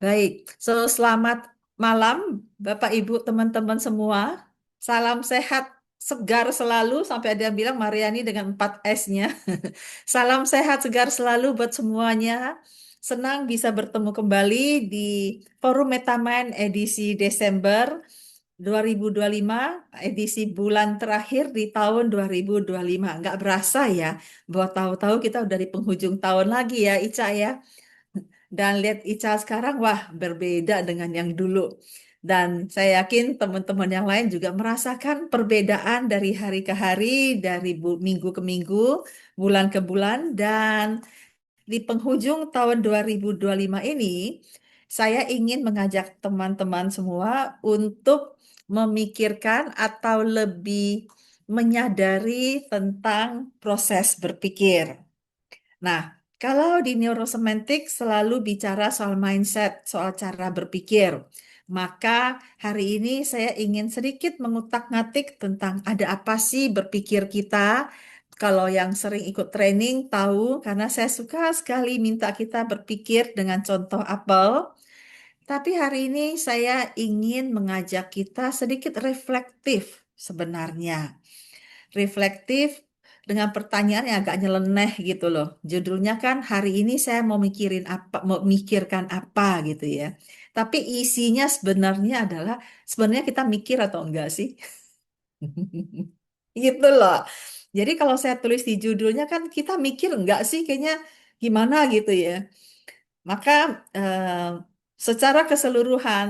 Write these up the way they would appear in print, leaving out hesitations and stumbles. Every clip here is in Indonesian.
Baik, selamat malam Bapak Ibu teman-teman semua. Salam sehat, segar selalu sampai ada yang bilang Mariani dengan 4 S-nya. Salam sehat, segar selalu buat semuanya. Senang bisa bertemu kembali di Forum Metamind edisi Desember 2025, edisi bulan terakhir di tahun 2025. Nggak berasa ya, bahwa tahu-tahu kita udah di penghujung tahun lagi ya, Ica ya. Dan lihat Ica sekarang, wah berbeda dengan yang dulu. Dan saya yakin teman-teman yang lain juga merasakan perbedaan dari hari ke hari, dari minggu ke minggu, bulan ke bulan. Dan di penghujung tahun 2025 ini, saya ingin mengajak teman-teman semua untuk memikirkan atau lebih menyadari tentang proses berpikir. Nah, kalau di neurosemantik selalu bicara soal mindset, soal cara berpikir, maka hari ini saya ingin sedikit mengutak-ngatik tentang ada apa sih berpikir kita. Kalau yang sering ikut training tahu, karena saya suka sekali minta kita berpikir dengan contoh apel. Tapi hari ini saya ingin mengajak kita sedikit reflektif sebenarnya reflektif dengan pertanyaan yang agak nyeleneh gitu loh. Judulnya kan hari ini saya mau mikirin apa, mau mikirkan apa gitu ya. Tapi isinya sebenarnya adalah sebenarnya kita mikir atau enggak sih? Gitu loh. Jadi kalau saya tulis di judulnya kan kita mikir enggak sih kayaknya gimana gitu ya. Maka eh, secara keseluruhan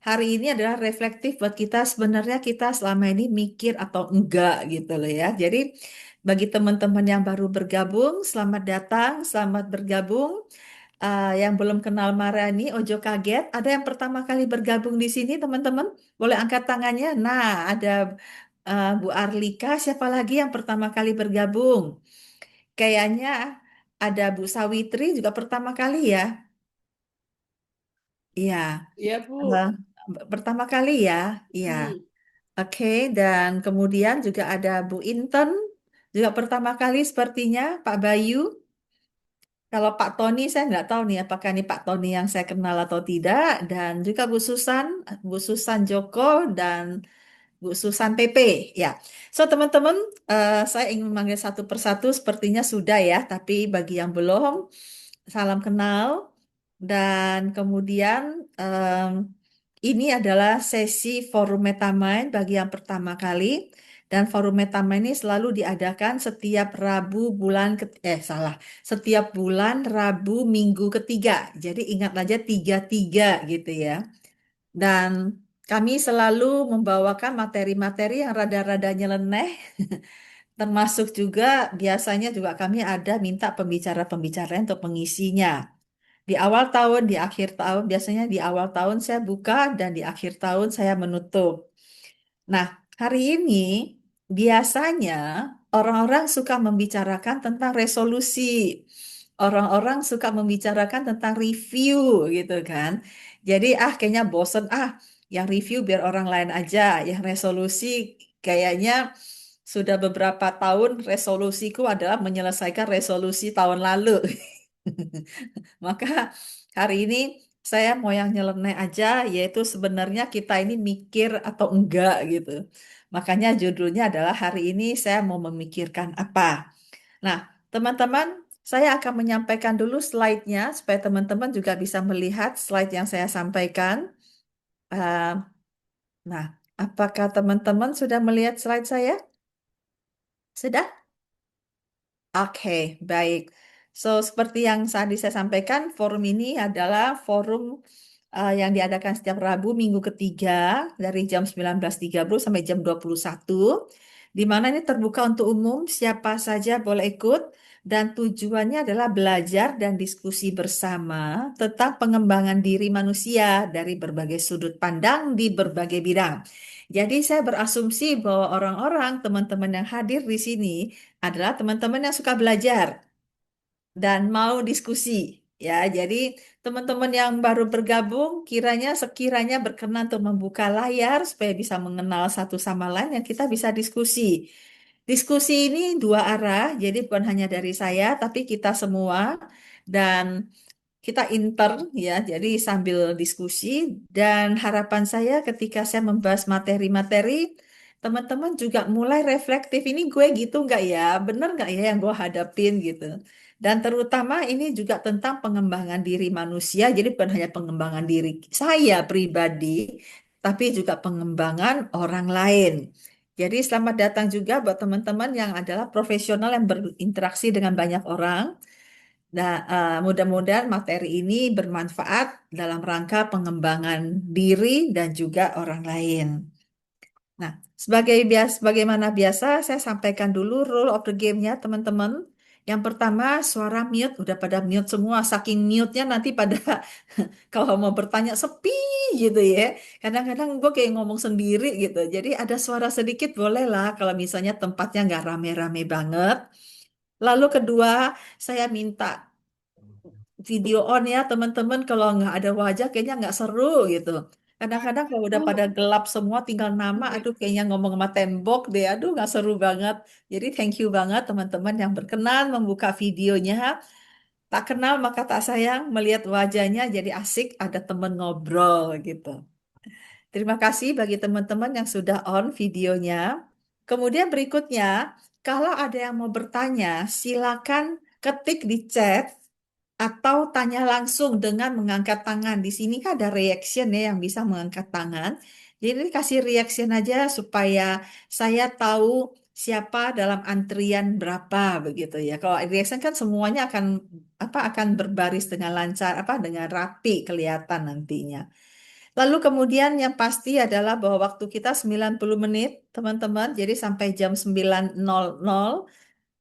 hari ini adalah reflektif buat kita sebenarnya kita selama ini mikir atau enggak gitu loh ya. Jadi bagi teman-teman yang baru bergabung, selamat datang, selamat bergabung. Yang belum kenal Marani, ojo kaget. Ada yang pertama kali bergabung di sini, teman-teman? Boleh angkat tangannya. Nah, ada Bu Arlika. Siapa lagi yang pertama kali bergabung? Kayaknya ada Bu Sawitri juga pertama kali ya. Iya, Iya, eh, Bu. pertama kali ya. Iya, Hmm. oke. Dan kemudian juga ada Bu Inten, juga pertama kali sepertinya. Pak Bayu. Kalau Pak Tony, saya nggak tahu nih apakah ini Pak Tony yang saya kenal atau tidak. Dan juga Bu Susan Joko, dan Bu Susan PP. Ya, so teman-teman, saya ingin memanggil satu persatu. Sepertinya sudah ya, tapi bagi yang belum, salam kenal. Dan kemudian ini adalah sesi Forum Metamind bagi yang pertama kali. Dan Forum Metamind ini selalu diadakan setiap Rabu bulan salah, setiap bulan Rabu minggu ketiga. Jadi ingat aja tiga-tiga gitu ya. Dan kami selalu membawakan materi-materi yang rada-rada nyeleneh, termasuk juga biasanya juga kami ada minta pembicara-pembicara untuk mengisinya. Di awal tahun, di akhir tahun, biasanya di awal tahun saya buka dan di akhir tahun saya menutup. Nah, hari ini biasanya orang-orang suka membicarakan tentang resolusi. Orang-orang suka membicarakan tentang review gitu kan. Jadi kayaknya bosen yang review biar orang lain aja, yang resolusi kayaknya sudah beberapa tahun resolusiku adalah menyelesaikan resolusi tahun lalu. Maka hari ini saya mau yang nyeleneh aja, yaitu sebenarnya kita ini mikir atau enggak gitu. Makanya judulnya adalah hari ini saya mau memikirkan apa. Nah, teman-teman, saya akan menyampaikan dulu slide-nya supaya teman-teman juga bisa melihat slide yang saya sampaikan. Eh, nah, apakah teman-teman sudah melihat slide saya? Sudah? Oke, baik. So, seperti yang tadi saya sampaikan, forum ini adalah forum yang diadakan setiap Rabu minggu ketiga dari jam 19.30 sampai jam 21, di mana ini terbuka untuk umum, siapa saja boleh ikut, dan tujuannya adalah belajar dan diskusi bersama tentang pengembangan diri manusia dari berbagai sudut pandang di berbagai bidang. Jadi saya berasumsi bahwa orang-orang, teman-teman yang hadir di sini, adalah teman-teman yang suka belajar dan mau diskusi. Ya, jadi teman-teman yang baru bergabung sekiranya berkenan untuk membuka layar supaya bisa mengenal satu sama lain yang kita bisa diskusi. Diskusi ini dua arah, jadi bukan hanya dari saya, tapi kita semua. Dan kita intern ya, jadi sambil diskusi dan harapan saya ketika saya membahas materi-materi, teman-teman juga mulai reflektif. Ini gue gitu nggak ya? Bener nggak ya yang gue hadapin gitu? Dan terutama ini juga tentang pengembangan diri manusia. Jadi bukan hanya pengembangan diri saya pribadi, tapi juga pengembangan orang lain. Jadi selamat datang juga buat teman-teman yang adalah profesional yang berinteraksi dengan banyak orang. Nah, mudah-mudahan materi ini bermanfaat dalam rangka pengembangan diri dan juga orang lain. Nah, bagaimana biasa, saya sampaikan dulu rule of the game-nya, teman-teman. Yang pertama, suara mute, udah pada mute semua. Saking mute-nya nanti pada kalau mau bertanya sepi gitu ya. Kadang-kadang gue kayak ngomong sendiri gitu. Jadi ada suara sedikit boleh lah kalau misalnya tempatnya nggak rame-rame banget. Lalu kedua, saya minta video on ya teman-teman, kalau nggak ada wajah kayaknya nggak seru gitu. Kadang-kadang kalau udah pada gelap semua tinggal nama, aduh kayaknya ngomong sama tembok deh, aduh nggak seru banget. Jadi thank you banget teman-teman yang berkenan membuka videonya. Tak kenal maka tak sayang, melihat wajahnya jadi asik, ada temen ngobrol gitu. Terima kasih bagi teman-teman yang sudah on videonya. Kemudian berikutnya, kalau ada yang mau bertanya, silakan ketik di chat atau tanya langsung dengan mengangkat tangan. Di sini kan ada reaction ya yang bisa mengangkat tangan. Jadi kasih reaction aja supaya saya tahu siapa dalam antrian berapa begitu ya. Kalau reaction kan semuanya akan berbaris dengan lancar dengan rapi kelihatan nantinya. Lalu kemudian yang pasti adalah bahwa waktu kita 90 menit, teman-teman. Jadi sampai jam 9.00.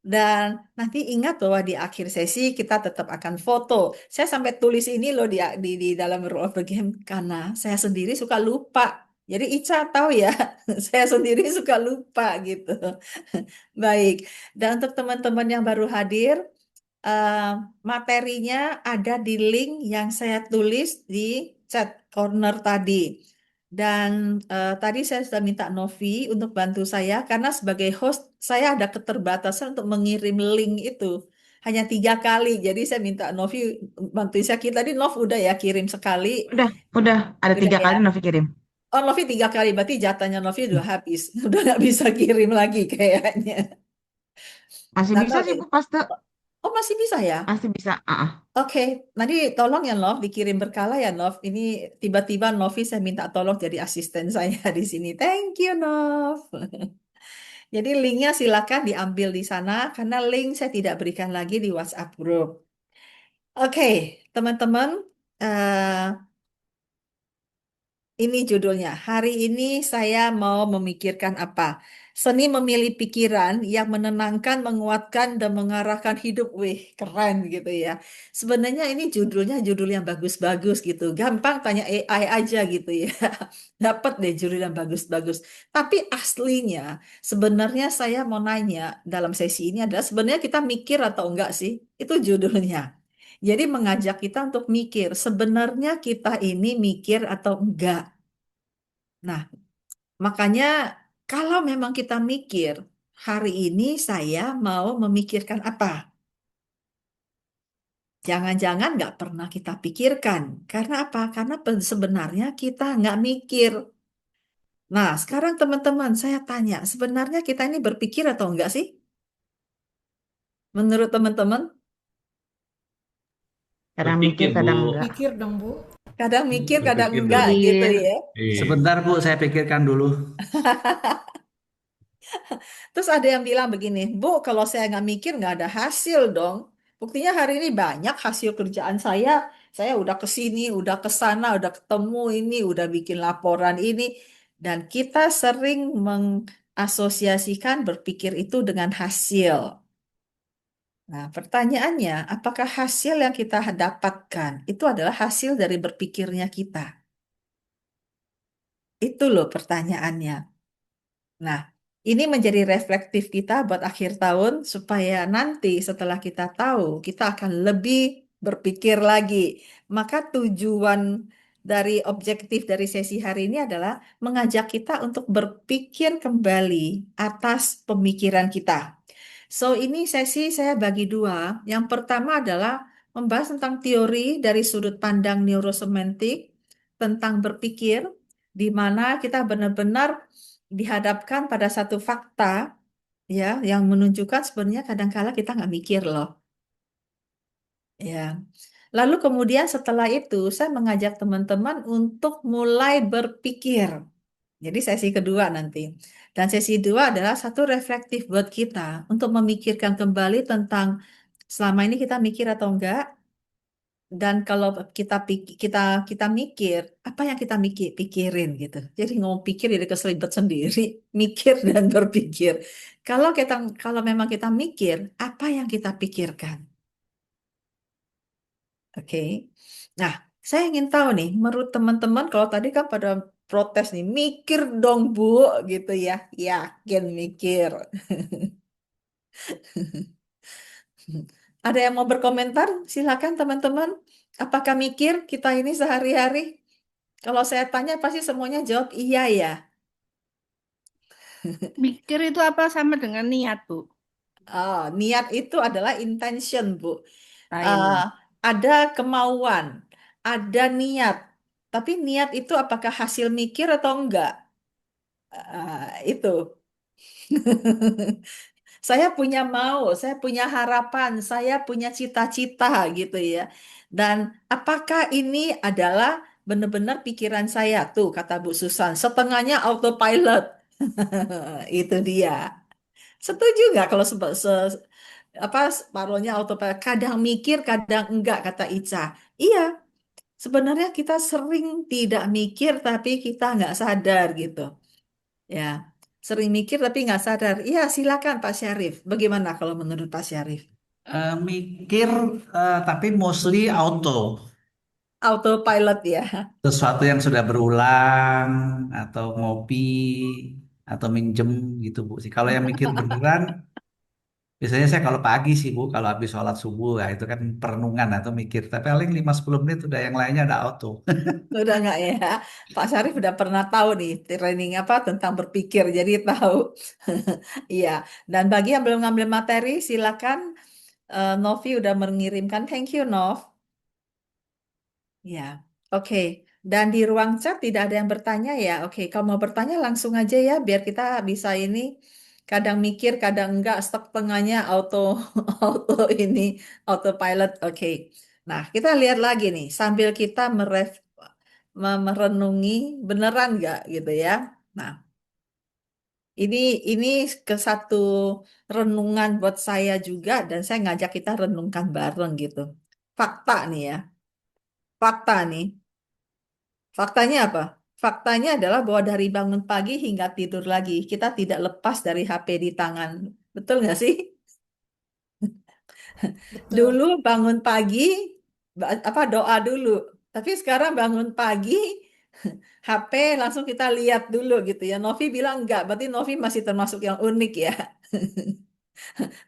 Dan nanti ingat bahwa di akhir sesi kita tetap akan foto. Saya sampai tulis ini loh di dalam rule of the game karena saya sendiri suka lupa. Jadi Ica tahu ya, saya sendiri suka lupa gitu. Baik. Dan untuk teman-teman yang baru hadir, eh, materinya ada di link yang saya tulis di chat corner tadi. Dan tadi saya sudah minta Novi untuk bantu saya karena sebagai host saya ada keterbatasan untuk mengirim link itu hanya 3 kali. Jadi saya minta Novi bantu saya. Tadi Nov udah ya kirim sekali, Udah, ada udah tiga ya. kali Novi kirim. Oh Novi 3 kali berarti jatahnya Novi udah habis, udah nggak bisa kirim lagi kayaknya. Masih Nggak bisa tahu sih deh. Bu, pasti, Oh masih bisa ya? masih bisa. Oke, nanti tolong ya Nov, dikirim berkala ya Nov. Ini tiba-tiba Novi saya minta tolong jadi asisten saya di sini. Thank you Nov. Jadi linknya silakan diambil di sana karena link saya tidak berikan lagi di WhatsApp group. Oke, teman-teman, eh, ini judulnya. Hari ini saya mau memikirkan apa? Seni memilih pikiran yang menenangkan, menguatkan, dan mengarahkan hidup. Wih, keren gitu ya. Sebenarnya ini judulnya judul yang bagus-bagus gitu. Gampang tanya AI aja gitu ya. Dapat deh judul yang bagus-bagus. Tapi aslinya, sebenarnya saya mau nanya dalam sesi ini adalah sebenarnya kita mikir atau enggak sih? Itu judulnya. Jadi mengajak kita untuk mikir, sebenarnya kita ini mikir atau enggak? Nah, makanya kalau memang kita mikir, hari ini saya mau memikirkan apa? Jangan-jangan nggak pernah kita pikirkan. Karena apa? Karena sebenarnya kita nggak mikir. Nah, sekarang teman-teman, saya tanya, sebenarnya kita ini berpikir atau enggak sih? Menurut teman-teman, Kadang mikir, Berpikir, kadang Bu. enggak. Pikir dong, Bu. kadang mikir, kadang Berpikir enggak dulu. gitu Pikir. ya. Iya. Sebentar Bu, saya pikirkan dulu. Terus ada yang bilang begini, Bu, kalau saya nggak mikir nggak ada hasil dong. Buktinya hari ini banyak hasil kerjaan saya. Saya udah ke sini, udah ke sana, udah ketemu ini, udah bikin laporan ini. Dan kita sering mengasosiasikan berpikir itu dengan hasil. Nah, pertanyaannya, apakah hasil yang kita dapatkan itu adalah hasil dari berpikirnya kita? Itu loh pertanyaannya. Nah, ini menjadi reflektif kita buat akhir tahun supaya nanti setelah kita tahu, kita akan lebih berpikir lagi. Maka tujuan dari objektif dari sesi hari ini adalah mengajak kita untuk berpikir kembali atas pemikiran kita. So, ini sesi saya bagi dua. Yang pertama adalah membahas tentang teori dari sudut pandang neurosemantik tentang berpikir, di mana kita benar-benar dihadapkan pada satu fakta, ya, yang menunjukkan sebenarnya kadang-kala kita nggak mikir loh, ya. Lalu kemudian setelah itu saya mengajak teman-teman untuk mulai berpikir. Jadi sesi kedua nanti. Dan sesi dua adalah satu reflektif buat kita untuk memikirkan kembali tentang selama ini kita mikir atau enggak. Dan kalau kita kita mikir, apa yang kita pikirin gitu. Jadi ngomong pikir jadi keselibet sendiri, mikir dan berpikir. Kalau memang kita mikir, apa yang kita pikirkan? Oke. Nah, saya ingin tahu nih, menurut teman-teman kalau tadi kan pada protes nih, mikir dong Bu, gitu ya. Yakin mikir. Ada yang mau berkomentar? Silakan teman-teman. Apakah mikir kita ini sehari-hari? Kalau saya tanya pasti semuanya jawab iya ya. Mikir itu apa sama dengan niat, Bu? Niat itu adalah intention, Bu. Nah, Eh, ini. ada kemauan, ada niat. Tapi niat itu apakah hasil mikir atau enggak? Itu. Saya punya mau, saya punya harapan, saya punya cita-cita gitu ya. Dan apakah ini adalah benar-benar pikiran saya tuh, kata Bu Susan, setengahnya autopilot. Itu dia. Setuju nggak kalau apa separuhnya autopilot? Kadang mikir, kadang enggak, kata Ica. Iya, sebenarnya kita sering tidak mikir, tapi kita nggak sadar gitu. Ya, sering mikir tapi nggak sadar. Iya, silakan Pak Syarif. Bagaimana kalau menurut Pak Syarif? Mikir tapi mostly auto. Autopilot ya. Sesuatu yang sudah berulang atau ngopi atau minjem gitu Bu sih. Kalau yang mikir beneran biasanya saya kalau pagi sih Bu, kalau habis sholat subuh ya itu kan perenungan atau mikir. Tapi paling 5-10 menit udah yang lainnya ada auto. Udah nggak ya? Pak Syarif udah pernah tahu nih training apa tentang berpikir, jadi tahu. Iya. Dan bagi yang belum ngambil materi, silakan. Novi udah mengirimkan. Thank you, Nov. Ya, oke. Dan di ruang chat tidak ada yang bertanya ya. Oke, kalau mau bertanya langsung aja ya, biar kita bisa ini. Kadang mikir, kadang enggak, stuck tengahnya auto, auto ini, autopilot. Oke. Nah, kita lihat lagi nih, sambil kita merenungi beneran nggak gitu ya. Nah, ini ini ke satu renungan buat saya juga, dan saya ngajak kita renungkan bareng gitu. Fakta nih ya, fakta nih. Faktanya apa? Faktanya adalah bahwa dari bangun pagi hingga tidur lagi, kita tidak lepas dari HP di tangan. Betul nggak sih? Betul. Dulu bangun pagi, apa doa dulu. Tapi sekarang bangun pagi, HP langsung kita lihat dulu gitu ya. Novi bilang enggak, berarti Novi masih termasuk yang unik ya.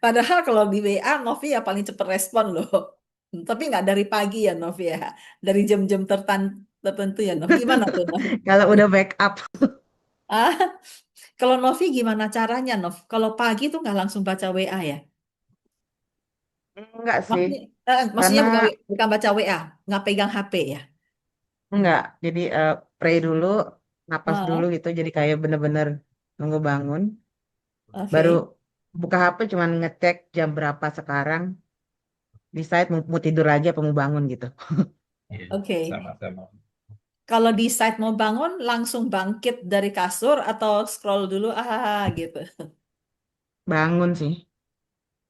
Padahal kalau di WA, Novi ya paling cepat respon loh. Tapi nggak dari pagi ya Novi ya. Dari jam-jam tertentu ya Novi. Gimana tuh Novi? Kalau udah backup, Ah, kalau Novi gimana caranya, Nov? Kalau pagi tuh nggak langsung baca WA ya? enggak sih. Maksudnya, maksudnya Karena bukan baca WA, nggak pegang HP ya? enggak. Jadi pray dulu, napas dulu Ah, gitu. Jadi kayak bener-bener nunggu bangun. Baru oke, buka HP cuman ngecek jam berapa sekarang. Decide mau tidur aja apa mau bangun gitu. Iya, oke. sama-sama. Kalau decide mau bangun, langsung bangkit dari kasur atau scroll dulu, gitu. Bangun sih.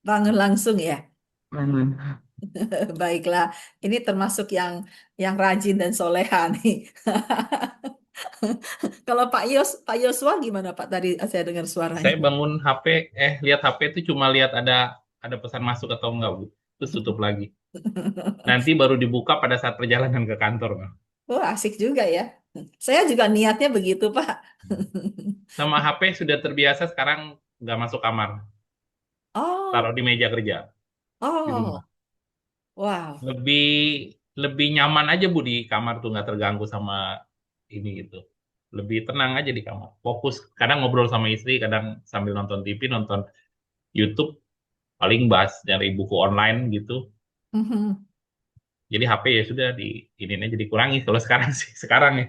Bangun langsung ya. Bangun. Baiklah, ini termasuk yang rajin dan soleha nih. Kalau Pak Yosua gimana Pak? Tadi saya dengar suaranya. Saya bangun HP, lihat HP itu cuma lihat ada pesan masuk atau enggak, Bu. Terus tutup lagi. Nanti baru dibuka pada saat perjalanan ke kantor, Bang. Oh, asik juga ya. Saya juga niatnya begitu, Pak. Sama HP sudah terbiasa sekarang nggak masuk kamar, taruh Oh, di meja kerja di rumah. oh, wow. Lebih lebih nyaman aja, Bu, di kamar tuh nggak terganggu sama ini gitu. Lebih tenang aja di kamar. Fokus. Kadang ngobrol sama istri, kadang sambil nonton TV, nonton YouTube, paling bahas nyari buku online gitu. Mhm. Jadi HP ya sudah ini aja dikurangi kalau sekarang sih sekarang ya.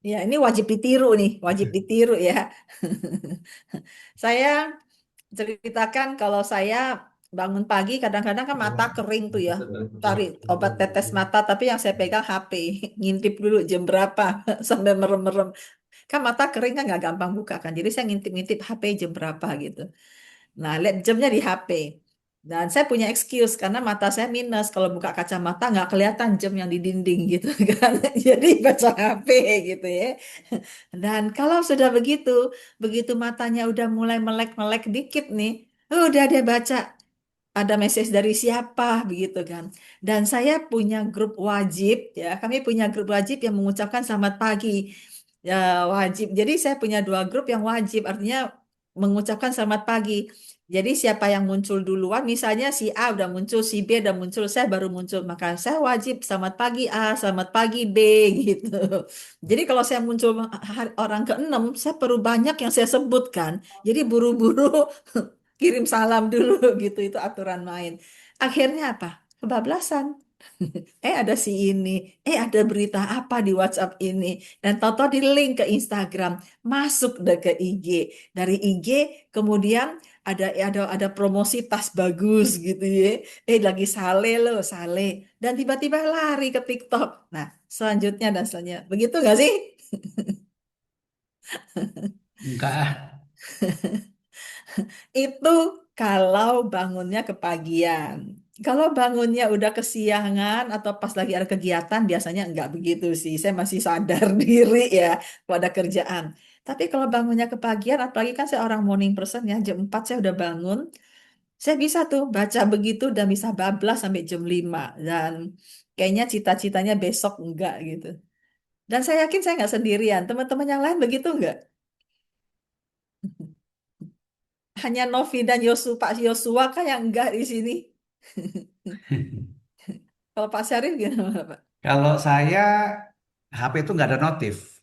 Ya, ini wajib ditiru nih, wajib ditiru ya. Saya ceritakan kalau saya bangun pagi kadang-kadang kan mata kering tuh ya. Cari obat tetes mata tapi yang saya pegang HP. Ngintip dulu jam berapa sampai merem-merem. Kan mata kering kan nggak gampang buka kan. Jadi saya ngintip-ngintip HP jam berapa gitu. Nah, lihat jamnya di HP. Dan saya punya excuse karena mata saya minus. Kalau buka kacamata nggak kelihatan jam yang di dinding gitu kan. Jadi baca HP gitu ya. Dan kalau sudah begitu, begitu matanya udah mulai melek-melek dikit nih, udah dia baca ada message dari siapa begitu kan. Dan saya punya grup wajib ya, kami punya grup wajib yang mengucapkan selamat pagi. Ya, wajib. Jadi saya punya dua grup yang wajib, artinya mengucapkan selamat pagi. Jadi siapa yang muncul duluan, misalnya si A udah muncul, si B udah muncul, saya baru muncul. Maka saya wajib selamat pagi A, selamat pagi B gitu. Jadi kalau saya muncul orang ke-6, saya perlu banyak yang saya sebutkan. Jadi buru-buru kirim salam dulu gitu, itu aturan main. Akhirnya apa? Kebablasan. Ada si ini, ada berita apa di WhatsApp ini, dan tahu-tahu di link ke Instagram, masuk deh ke IG, dari IG kemudian ada promosi tas bagus gitu ya, lagi sale loh sale, dan tiba-tiba lari ke TikTok. Nah, selanjutnya dan selanjutnya, begitu nggak sih? Enggak ah. Itu kalau bangunnya kepagian. Kalau bangunnya udah kesiangan atau pas lagi ada kegiatan, biasanya enggak begitu sih. Saya masih sadar diri ya pada kerjaan. Tapi kalau bangunnya kepagian, apalagi kan saya orang morning person ya, jam 4 saya udah bangun. Saya bisa tuh baca begitu dan bisa bablas sampai jam 5. Dan kayaknya cita-citanya besok enggak gitu. Dan saya yakin saya nggak sendirian. Teman-teman yang lain begitu enggak? Hanya Novi dan Pak Yosua kan yang enggak di sini. Kalau Pak Syarif gimana, Pak? Kalau saya HP itu nggak ada notif.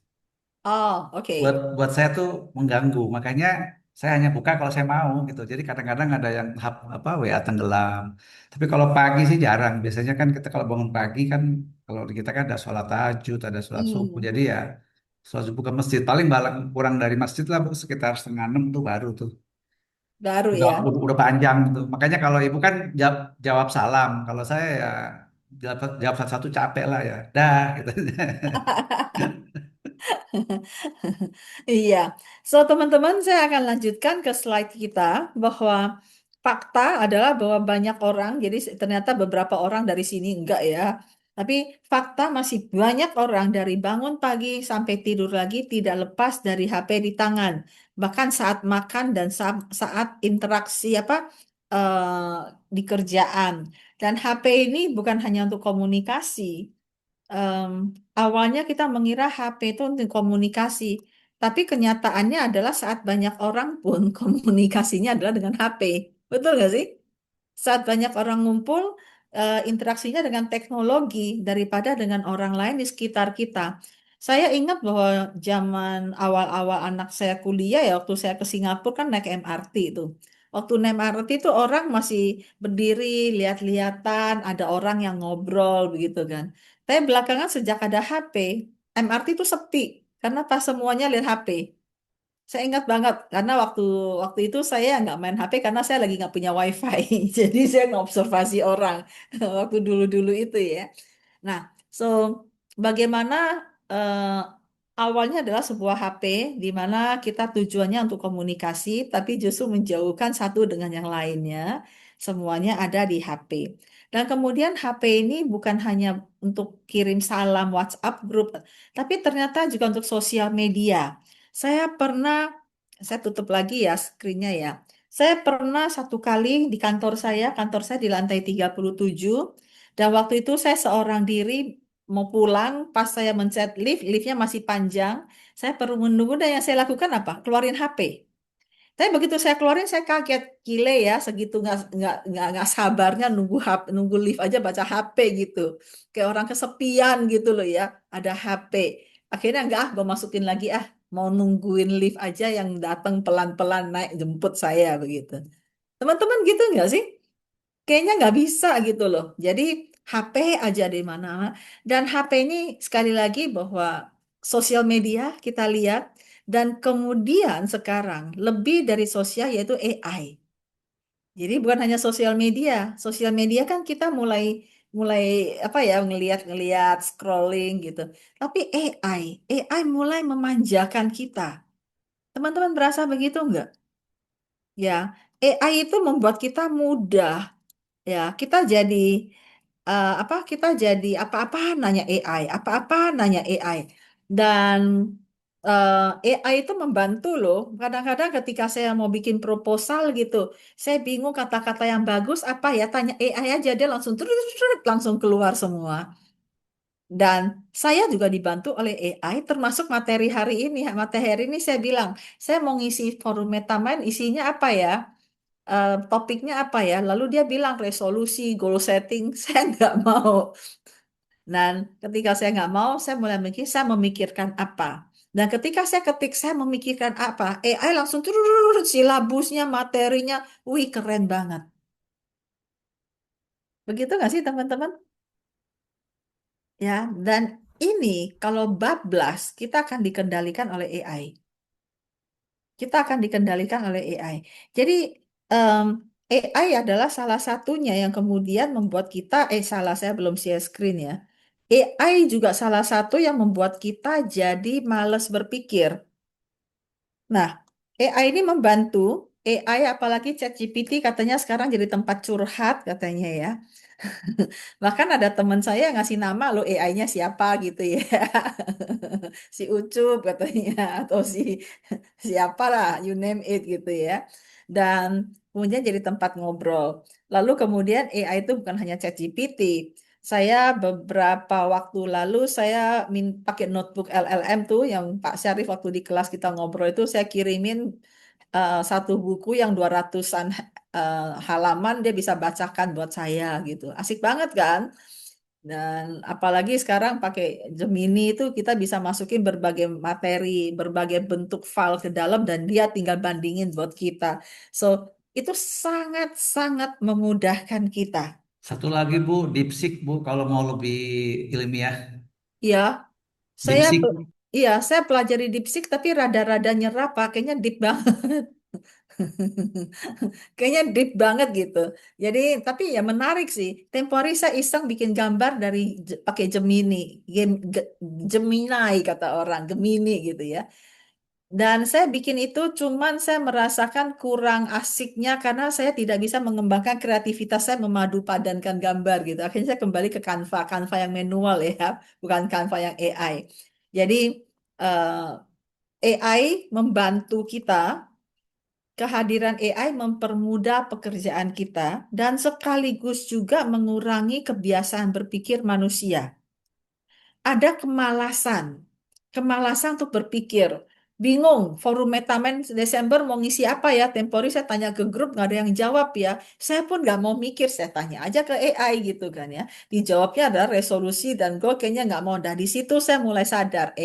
Oh, buat oke. buat saya tuh mengganggu, makanya saya hanya buka kalau saya mau gitu. Jadi kadang-kadang ada yang apa WA tenggelam, tapi kalau pagi sih jarang. Biasanya kan kita kalau bangun pagi kan, kalau di kita kan ada sholat tahajud, ada sholat subuh, Hmm, jadi ya sholat subuh ke masjid paling kurang dari masjid lah Bu, sekitar setengah enam tuh baru tuh baru udah, ya. udah panjang tuh. Makanya kalau ibu kan jawab salam, kalau saya ya jawab satu-satu capek lah ya dah gitu. Iya. So, teman-teman, saya akan lanjutkan ke slide kita bahwa fakta adalah bahwa banyak orang, jadi ternyata beberapa orang dari sini enggak ya. Tapi fakta masih banyak orang dari bangun pagi sampai tidur lagi tidak lepas dari HP di tangan. Bahkan saat makan dan saat interaksi di kerjaan. Dan HP ini bukan hanya untuk komunikasi. Em, Awalnya kita mengira HP itu untuk komunikasi, tapi kenyataannya adalah saat banyak orang pun komunikasinya adalah dengan HP. Betul nggak sih? Saat banyak orang ngumpul, interaksinya dengan teknologi daripada dengan orang lain di sekitar kita. Saya ingat bahwa zaman awal-awal anak saya kuliah ya, waktu saya ke Singapura kan naik MRT itu. Waktu naik MRT itu orang masih berdiri, lihat-lihatan, ada orang yang ngobrol begitu kan. Tapi belakangan sejak ada HP, MRT itu sepi karena pas semuanya lihat HP. Saya ingat banget karena waktu waktu itu saya nggak main HP karena saya lagi nggak punya WiFi. Jadi saya ngobservasi orang waktu dulu-dulu itu ya. Nah, so bagaimana awalnya adalah sebuah HP di mana kita tujuannya untuk komunikasi, tapi justru menjauhkan satu dengan yang lainnya. Semuanya ada di HP. Dan kemudian HP ini bukan hanya untuk kirim salam WhatsApp grup, tapi ternyata juga untuk sosial media. Saya pernah, saya tutup lagi ya screen-nya ya. Saya pernah satu kali di kantor saya di lantai 37, dan waktu itu saya seorang diri mau pulang, pas saya mencet liftnya masih panjang, saya perlu menunggu dan yang saya lakukan apa? Keluarin HP. Tapi begitu saya keluarin, saya kaget, gile ya, segitu nggak sabarnya nunggu nunggu lift aja baca HP gitu, kayak orang kesepian gitu loh ya, ada HP. Akhirnya nggak gue masukin lagi mau nungguin lift aja yang datang pelan-pelan naik jemput saya begitu. Teman-teman gitu nggak sih? Kayaknya nggak bisa gitu loh. Jadi HP aja di mana. Dan HP ini sekali lagi bahwa sosial media kita lihat dan kemudian sekarang lebih dari sosial yaitu AI. Jadi bukan hanya sosial media. Sosial media kan kita mulai mulai apa ya ngelihat scrolling gitu. Tapi AI mulai memanjakan kita. Teman-teman berasa begitu enggak? Ya, AI itu membuat kita mudah. Ya, kita jadi kita jadi apa-apa nanya AI, apa-apa nanya AI. Dan AI itu membantu loh. Kadang-kadang ketika saya mau bikin proposal gitu, saya bingung kata-kata yang bagus apa ya, tanya AI aja dia langsung langsung keluar semua. Dan saya juga dibantu oleh AI termasuk materi hari ini. Materi hari ini saya bilang, saya mau ngisi forum MetaMind isinya apa ya? Topiknya apa ya? Lalu dia bilang resolusi, goal setting, saya nggak mau. Dan ketika saya nggak mau, saya mulai mikir, saya memikirkan apa. Dan ketika saya ketik, saya memikirkan apa, AI langsung turun silabusnya, materinya, wih keren banget. Begitu nggak sih teman-teman? Ya, dan ini kalau bablas, kita akan dikendalikan oleh AI. Kita akan dikendalikan oleh AI. Jadi em, AI adalah salah satunya yang kemudian membuat kita, salah saya belum share screen ya. AI juga salah satu yang membuat kita jadi malas berpikir. Nah, AI ini membantu, AI apalagi ChatGPT katanya sekarang jadi tempat curhat katanya ya. Bahkan ada teman saya yang ngasih nama lo AI-nya siapa gitu ya. Si Ucup katanya atau siapa lah, you name it gitu ya. Dan kemudian jadi tempat ngobrol. Lalu kemudian AI itu bukan hanya ChatGPT. Saya beberapa waktu lalu saya pakai notebook LLM tuh yang Pak Syarif waktu di kelas kita ngobrol itu saya kirimin satu buku yang 200-an halaman dia bisa bacakan buat saya gitu. Asik banget kan? Dan apalagi sekarang pakai Gemini itu kita bisa masukin berbagai materi, berbagai bentuk file ke dalam dan dia tinggal bandingin buat kita. So, itu sangat-sangat memudahkan kita. Satu lagi Bu, DeepSeek Bu, kalau mau lebih ilmiah. Ya, saya DeepSeek. iya, saya pelajari DeepSeek tapi rada-rada nyerah pakainya deep banget. Kayaknya deep banget gitu. Jadi, tapi ya menarik sih. Tempo hari saya iseng bikin gambar dari pakai Gemini, Gemini kata orang, Gemini gitu ya. Dan saya bikin itu cuman saya merasakan kurang asiknya karena saya tidak bisa mengembangkan kreativitas saya memadu padankan gambar gitu. Akhirnya saya kembali ke Canva, Canva yang manual ya, bukan Canva yang AI. Jadi AI membantu kita. Kehadiran AI mempermudah pekerjaan kita dan sekaligus juga mengurangi kebiasaan berpikir manusia. Ada kemalasan untuk berpikir. Bingung, forum Metaman Desember mau ngisi apa ya? Tempori saya tanya ke grup, nggak ada yang jawab ya. Saya pun nggak mau mikir, saya tanya aja ke AI gitu kan ya. Dijawabnya adalah resolusi dan gue kayaknya nggak mau. Dari situ saya mulai sadar,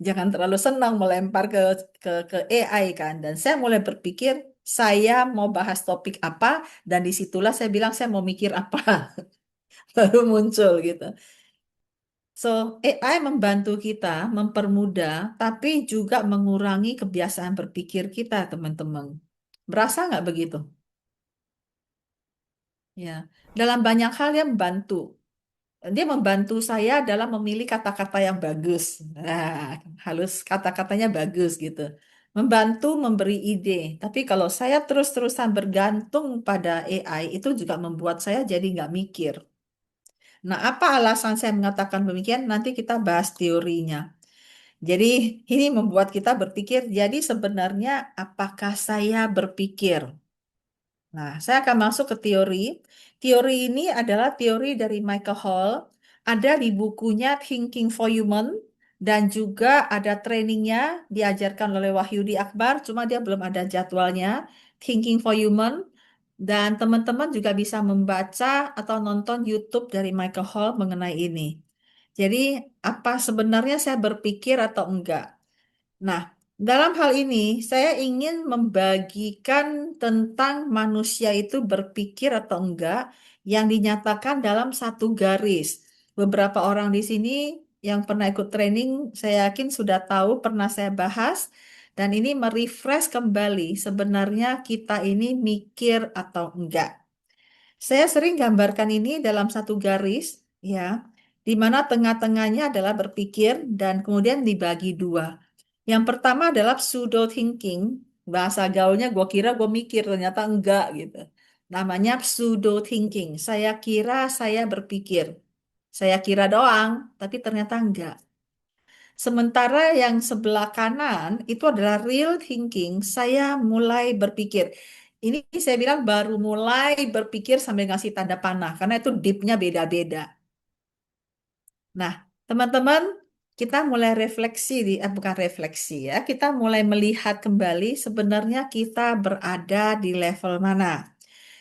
jangan terlalu senang melempar ke AI kan. Dan saya mulai berpikir saya mau bahas topik apa dan disitulah saya bilang saya mau mikir apa baru muncul gitu. So AI membantu kita mempermudah tapi juga mengurangi kebiasaan berpikir kita teman-teman. Berasa nggak begitu? Ya, dalam banyak hal dia membantu. Dia membantu saya dalam memilih kata-kata yang bagus. Nah, halus kata-katanya bagus gitu. Membantu memberi ide. Tapi kalau saya terus-terusan bergantung pada AI, itu juga membuat saya jadi nggak mikir. Nah, apa alasan saya mengatakan demikian? Nanti kita bahas teorinya. Jadi, ini membuat kita berpikir, jadi sebenarnya apakah saya berpikir? Nah, saya akan masuk ke teori. Teori ini adalah teori dari Michael Hall. Ada di bukunya Thinking for Human dan juga ada trainingnya diajarkan oleh Wahyudi Akbar, cuma dia belum ada jadwalnya. Thinking for Human dan teman-teman juga bisa membaca atau nonton YouTube dari Michael Hall mengenai ini. Jadi, apa sebenarnya saya berpikir atau enggak? Nah, Dalam hal ini, saya ingin membagikan tentang manusia itu berpikir atau enggak yang dinyatakan dalam satu garis. Beberapa orang di sini yang pernah ikut training, saya yakin sudah tahu, pernah saya bahas, dan ini merefresh kembali sebenarnya kita ini mikir atau enggak. Saya sering gambarkan ini dalam satu garis, ya, di mana tengah-tengahnya adalah berpikir dan kemudian dibagi dua. Yang pertama adalah pseudo thinking. Bahasa gaulnya gue kira gue mikir, ternyata enggak gitu. Namanya pseudo thinking. Saya kira saya berpikir. Saya kira doang, tapi ternyata enggak. Sementara yang sebelah kanan itu adalah real thinking. Saya mulai berpikir. Ini saya bilang baru mulai berpikir sambil ngasih tanda panah, karena itu deepnya beda-beda. Nah, teman-teman, kita mulai refleksi bukan refleksi ya, kita mulai melihat kembali sebenarnya kita berada di level mana.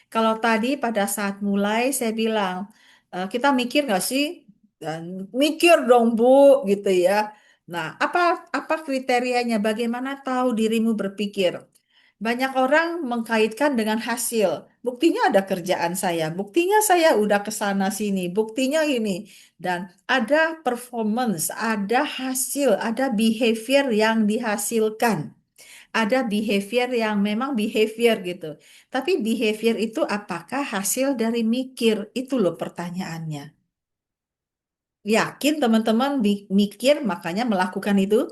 Kalau tadi pada saat mulai saya bilang, kita mikir nggak sih? Dan mikir dong Bu, gitu ya. Nah, apa apa kriterianya? Bagaimana tahu dirimu berpikir? Banyak orang mengkaitkan dengan hasil. Buktinya ada kerjaan saya, buktinya saya udah ke sana sini, buktinya ini. Dan ada performance, ada hasil, ada behavior yang dihasilkan. Ada behavior yang memang behavior gitu. Tapi behavior itu apakah hasil dari mikir? Itu loh pertanyaannya. Yakin teman-teman mikir makanya melakukan itu?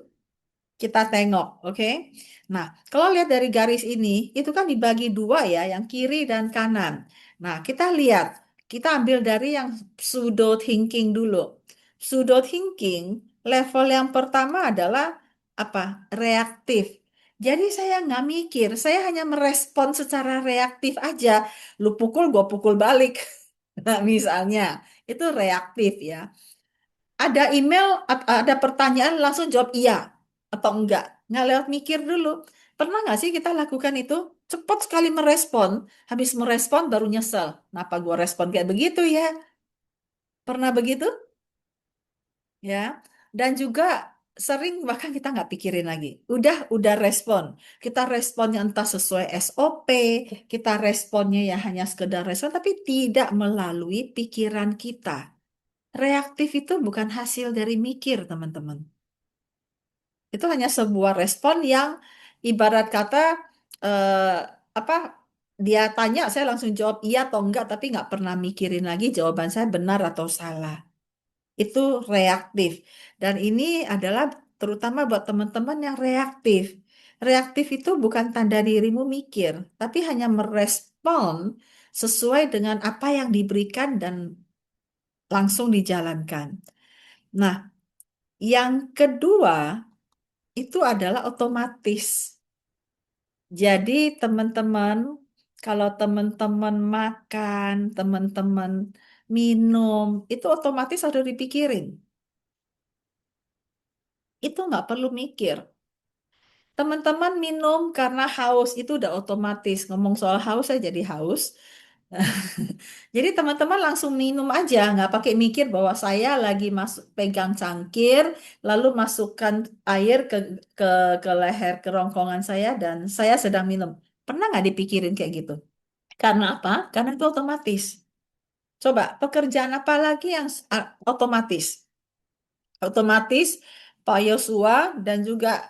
Kita tengok, oke? Nah, kalau lihat dari garis ini, itu kan dibagi dua ya, yang kiri dan kanan. Nah, kita lihat, kita ambil dari yang pseudo thinking dulu. Pseudo thinking, level yang pertama adalah apa? Reaktif. Jadi saya nggak mikir, saya hanya merespon secara reaktif aja. Lu pukul, gua pukul balik. Nah, misalnya, itu reaktif ya. Ada email, ada pertanyaan, langsung jawab iya atau enggak. Nggak lewat mikir dulu. Pernah nggak sih kita lakukan itu? Cepat sekali merespon. Habis merespon baru nyesel. Kenapa gua respon kayak begitu ya? Pernah begitu? Ya. Dan juga sering bahkan kita nggak pikirin lagi. Udah respon. Kita responnya entah sesuai SOP, kita responnya ya hanya sekedar respon, tapi tidak melalui pikiran kita. Reaktif itu bukan hasil dari mikir, teman-teman. Itu hanya sebuah respon yang ibarat kata eh, apa dia tanya saya langsung jawab iya atau enggak tapi nggak pernah mikirin lagi jawaban saya benar atau salah. Itu reaktif. Dan ini adalah terutama buat teman-teman yang reaktif. Reaktif itu bukan tanda dirimu mikir, tapi hanya merespon sesuai dengan apa yang diberikan dan langsung dijalankan. Nah, yang kedua itu adalah otomatis. Jadi teman-teman, kalau teman-teman makan, teman-teman minum, itu otomatis harus dipikirin. Itu nggak perlu mikir. Teman-teman minum karena haus, itu udah otomatis. Ngomong soal haus, saya jadi haus. Jadi teman-teman langsung minum aja, nggak pakai mikir bahwa saya lagi masuk pegang cangkir, lalu masukkan air ke ke leher kerongkongan saya dan saya sedang minum. Pernah nggak dipikirin kayak gitu? Karena apa? Karena itu otomatis. Coba pekerjaan apa lagi yang otomatis? Otomatis Pak Yosua dan juga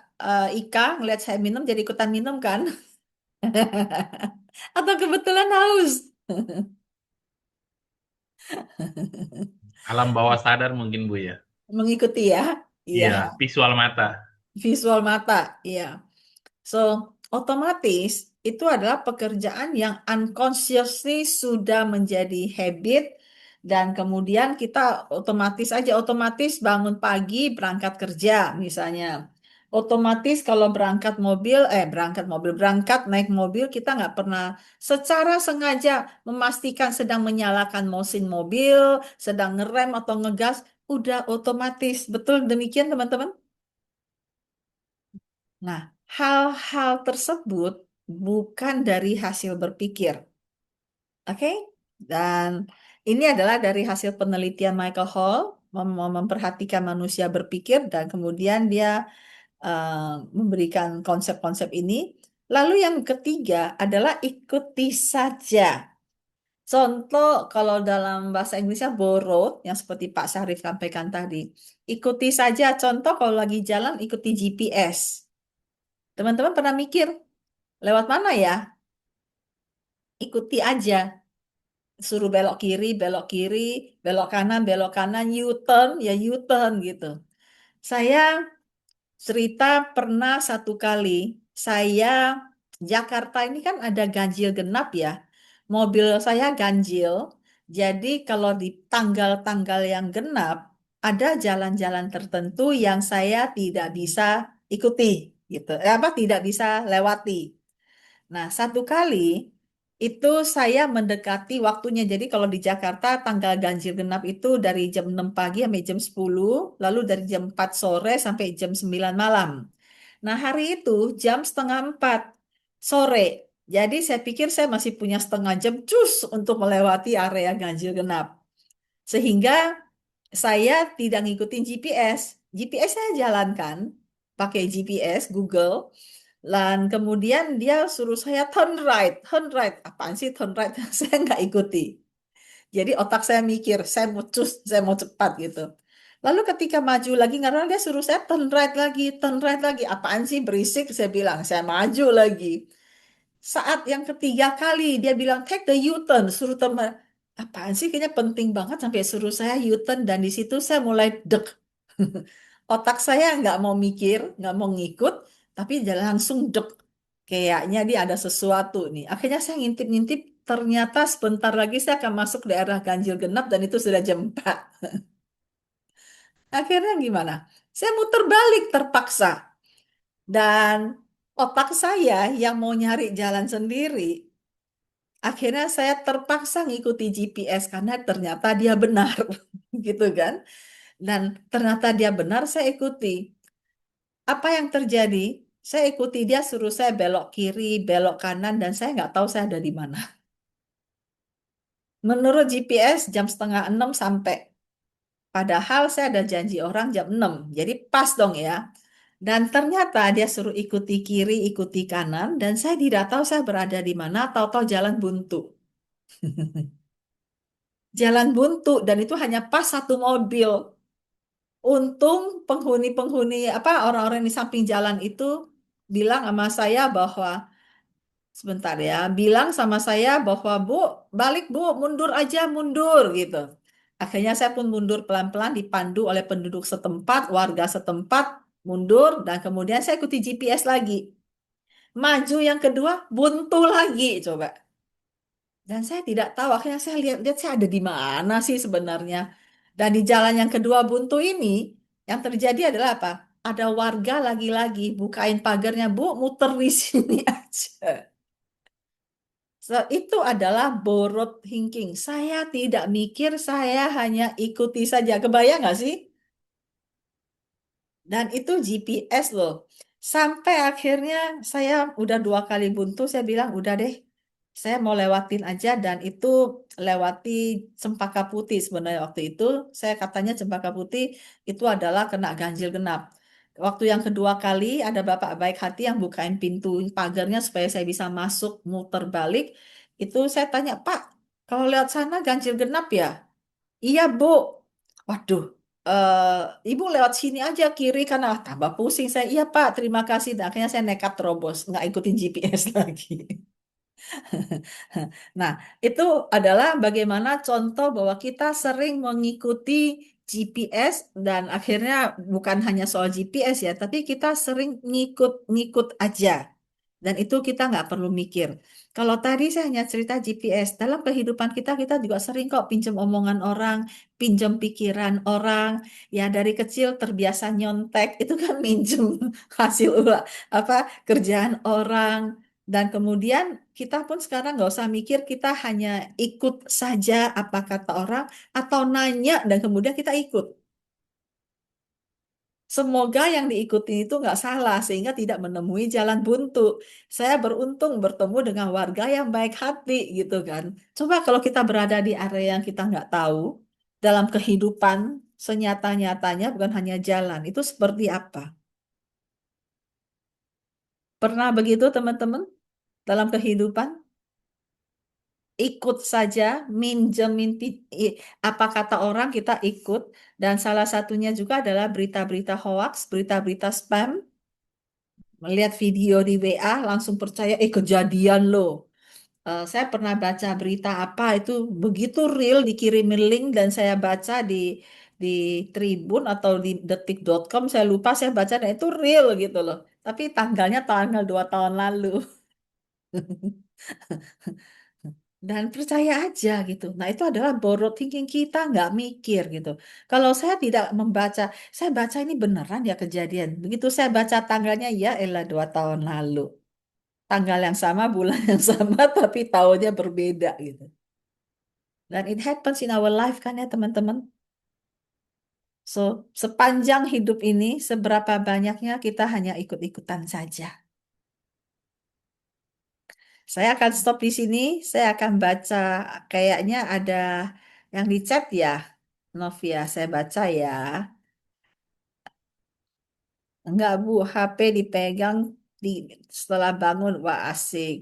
Ika ngeliat saya minum jadi ikutan minum kan? Atau kebetulan haus? Alam bawah sadar mungkin Bu ya. Mengikuti ya? Iya, Iya, visual mata. visual mata. Iya. So, otomatis itu adalah pekerjaan yang unconsciously sudah menjadi habit dan kemudian kita otomatis bangun pagi berangkat kerja misalnya. Otomatis kalau berangkat naik mobil kita nggak pernah secara sengaja memastikan sedang menyalakan mesin mobil, sedang ngerem atau ngegas, udah otomatis. Betul demikian teman-teman? Nah, hal-hal tersebut bukan dari hasil berpikir, oke? Dan ini adalah dari hasil penelitian Michael Hall memperhatikan manusia berpikir dan kemudian dia memberikan konsep-konsep ini. Lalu yang ketiga adalah ikuti saja. Contoh kalau dalam bahasa Inggrisnya borrowed, yang seperti Pak Syarif sampaikan tadi. Ikuti saja, contoh kalau lagi jalan ikuti GPS. Teman-teman pernah mikir, lewat mana ya? Ikuti aja. Suruh belok kiri, belok kanan, U-turn, ya U-turn gitu. Saya cerita pernah satu kali, saya Jakarta ini kan ada ganjil genap ya. Mobil saya ganjil, jadi kalau di tanggal-tanggal yang genap, ada jalan-jalan tertentu yang saya tidak bisa ikuti, gitu. Apa tidak bisa lewati. Nah, satu kali itu saya mendekati waktunya. Jadi kalau di Jakarta tanggal ganjil genap itu dari jam 6 pagi sampai jam 10, lalu dari jam 4 sore sampai jam 9 malam. Nah, hari itu jam setengah 4 sore. Jadi saya pikir saya masih punya setengah jam cus untuk melewati area ganjil genap. Sehingga saya tidak ngikutin GPS. GPS saya jalankan pakai GPS Google. Dan kemudian dia suruh saya turn right, turn right. Apaan sih turn right? Saya nggak ikuti. Jadi otak saya mikir, saya mau cus, saya mau cepat gitu. Lalu ketika maju lagi, karena dia suruh saya turn right lagi, turn right lagi. Apaan sih berisik? Saya bilang, saya maju lagi. Saat yang ketiga kali, dia bilang, take the U-turn, suruh teman. Apaan sih? Kayaknya penting banget sampai suruh saya U-turn. Dan di situ saya mulai dek. Otak saya nggak mau mikir, nggak mau ngikut, tapi jalan langsung dek. Kayaknya dia ada sesuatu nih. Akhirnya saya ngintip-ngintip, ternyata sebentar lagi saya akan masuk daerah ganjil genap dan itu sudah jam 4. Akhirnya gimana? Saya muter balik terpaksa. Dan otak saya yang mau nyari jalan sendiri, akhirnya saya terpaksa ngikuti GPS karena ternyata dia benar. Gitu kan? Dan ternyata dia benar, saya ikuti. Apa yang terjadi? Saya ikuti dia suruh saya belok kiri, belok kanan, dan saya nggak tahu saya ada di mana. Menurut GPS jam setengah 6 sampai. Padahal saya ada janji orang jam 6. Jadi pas dong ya. Dan ternyata dia suruh ikuti kiri, ikuti kanan, dan saya tidak tahu saya berada di mana, tahu-tahu jalan buntu. Jalan buntu, dan itu hanya pas satu mobil. Untung penghuni-penghuni apa orang-orang di samping jalan itu bilang sama saya bahwa sebentar ya, bilang sama saya bahwa Bu, balik Bu, mundur aja, mundur gitu. Akhirnya saya pun mundur pelan-pelan dipandu oleh penduduk setempat, warga setempat, mundur dan kemudian saya ikuti GPS lagi. Maju yang kedua, buntu lagi coba. Dan saya tidak tahu, akhirnya saya lihat-lihat saya ada di mana sih sebenarnya. Dan di jalan yang kedua buntu ini, yang terjadi adalah apa? Ada warga lagi-lagi bukain pagarnya, Bu, muter di sini aja. Itu adalah borrowed thinking. Saya tidak mikir, saya hanya ikuti saja. Kebayang nggak sih? Dan itu GPS loh. Sampai akhirnya saya udah 2 kali buntu, saya bilang udah deh, saya mau lewatin aja dan itu lewati Cempaka Putih sebenarnya waktu itu. Saya katanya Cempaka Putih itu adalah kena ganjil genap. Waktu yang kedua kali ada bapak baik hati yang bukain pintu pagarnya supaya saya bisa masuk muter balik. Itu saya tanya, Pak, kalau lewat sana ganjil genap ya? Iya, Bu. Waduh, Ibu lewat sini aja kiri karena tambah pusing saya. Iya, Pak, terima kasih. Dan akhirnya saya nekat terobos, nggak ikutin GPS lagi. Nah, itu adalah bagaimana contoh bahwa kita sering mengikuti GPS dan akhirnya bukan hanya soal GPS ya, tapi kita sering ngikut-ngikut aja. Dan itu kita nggak perlu mikir. Kalau tadi saya hanya cerita GPS, dalam kehidupan kita, kita juga sering kok pinjam omongan orang, pinjam pikiran orang. Ya dari kecil terbiasa nyontek, itu kan minjem hasil apa kerjaan orang. Dan kemudian kita pun sekarang nggak usah mikir, kita hanya ikut saja apa kata orang, atau nanya dan kemudian kita ikut. Semoga yang diikuti itu nggak salah sehingga tidak menemui jalan buntu. Saya beruntung bertemu dengan warga yang baik hati gitu kan. Coba kalau kita berada di area yang kita nggak tahu dalam kehidupan senyata-nyatanya bukan hanya jalan, itu seperti apa? Pernah begitu teman-teman dalam kehidupan? Ikut saja, minjemin apa kata orang kita ikut. Dan salah satunya juga adalah berita-berita hoax, berita-berita spam. Melihat video di WA langsung percaya, kejadian loh. Saya pernah baca berita apa itu begitu real dikirimin link dan saya baca di Tribun atau di detik.com saya lupa saya baca dan itu real gitu loh. Tapi tanggalnya tanggal 2 tahun lalu. Dan percaya aja gitu. Nah, itu adalah borrowed thinking kita nggak mikir gitu. Kalau saya tidak membaca, saya baca ini beneran ya kejadian. Begitu saya baca tanggalnya, ya elah 2 tahun lalu. Tanggal yang sama, bulan yang sama, tapi tahunnya berbeda gitu. Dan it happens in our life kan ya teman-teman. So, sepanjang hidup ini, seberapa banyaknya kita hanya ikut-ikutan saja. Saya akan stop di sini. Saya akan baca, kayaknya ada yang di chat ya, Novia. Saya baca ya. Enggak Bu, HP dipegang di setelah bangun. Wah asik.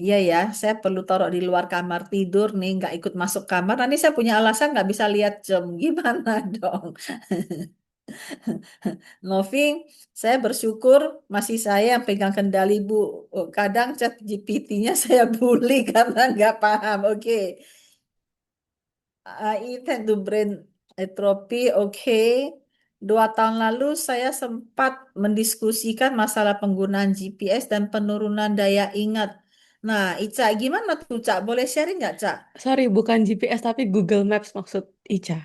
Iya ya, saya perlu taruh di luar kamar tidur nih, nggak ikut masuk kamar. Nanti saya punya alasan nggak bisa lihat jam. Gimana dong? Novi, saya bersyukur masih saya yang pegang kendali Bu. Oh, kadang chat GPT-nya saya bully karena nggak paham. Oke. I tend to brain atrophy, oke. 2 tahun lalu saya sempat mendiskusikan masalah penggunaan GPS dan penurunan daya ingat. Nah, Ica, gimana tuh, Cak? Boleh sharing nggak, Cak? Sorry, bukan GPS tapi Google Maps maksud Ica.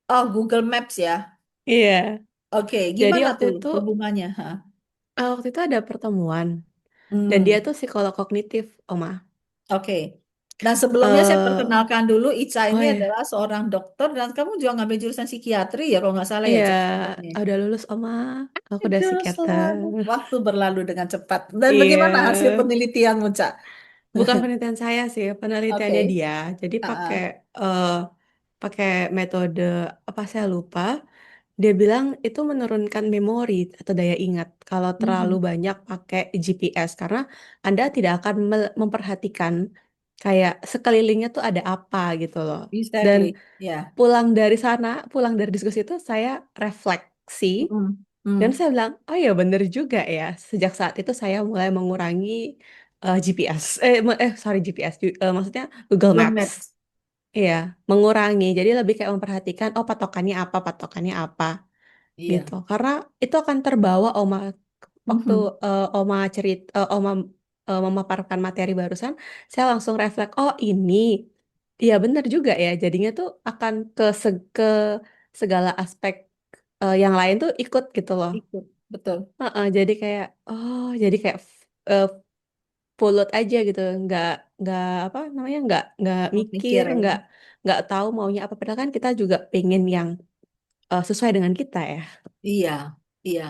Oh, Google Maps ya. Iya. Oke, Jadi gimana waktu tuh itu hubungannya? Ha? waktu itu ada pertemuan dan dia Hmm, tuh psikolog kognitif, Oma. oke. Dan sebelumnya saya Eh, perkenalkan dulu, Ica oh ini ya, adalah seorang dokter dan kamu juga ngambil jurusan psikiatri ya, kalau nggak salah ya, iya, Cak. udah lulus Oma. Aku udah Aduh, psikiater. selalu waktu berlalu dengan cepat. Dan Iya. bagaimana hasil penelitianmu, Cak? Bukan penelitian saya sih, penelitiannya Oke. dia. Jadi Ah, pakai ah. eh pakai metode apa saya lupa. Dia bilang itu menurunkan memori atau daya ingat kalau terlalu Mhm. banyak pakai GPS karena Anda tidak akan memperhatikan kayak sekelilingnya tuh ada apa gitu loh. Dan Exactly. Ya. pulang dari diskusi itu saya refleksi Mm. dan Mm. saya bilang, oh ya bener juga ya. Sejak saat itu saya mulai mengurangi GPS. Sorry GPS, maksudnya Google Google Maps. Maps. Iya, mengurangi. Jadi lebih kayak memperhatikan, oh patokannya apa gitu. Iya. Karena itu akan terbawa Oma waktu Mhm. Oma memaparkan materi barusan, saya langsung refleks, oh ini, iya bener juga ya. Jadinya tuh akan ke segala aspek yang lain tuh ikut gitu loh. Ikut. Betul. Jadi kayak uh, pulut aja gitu, nggak apa namanya, nggak mikir, Mikir ya. nggak tahu maunya apa. Padahal kan kita juga pengen yang sesuai dengan kita ya. Iya. Iya.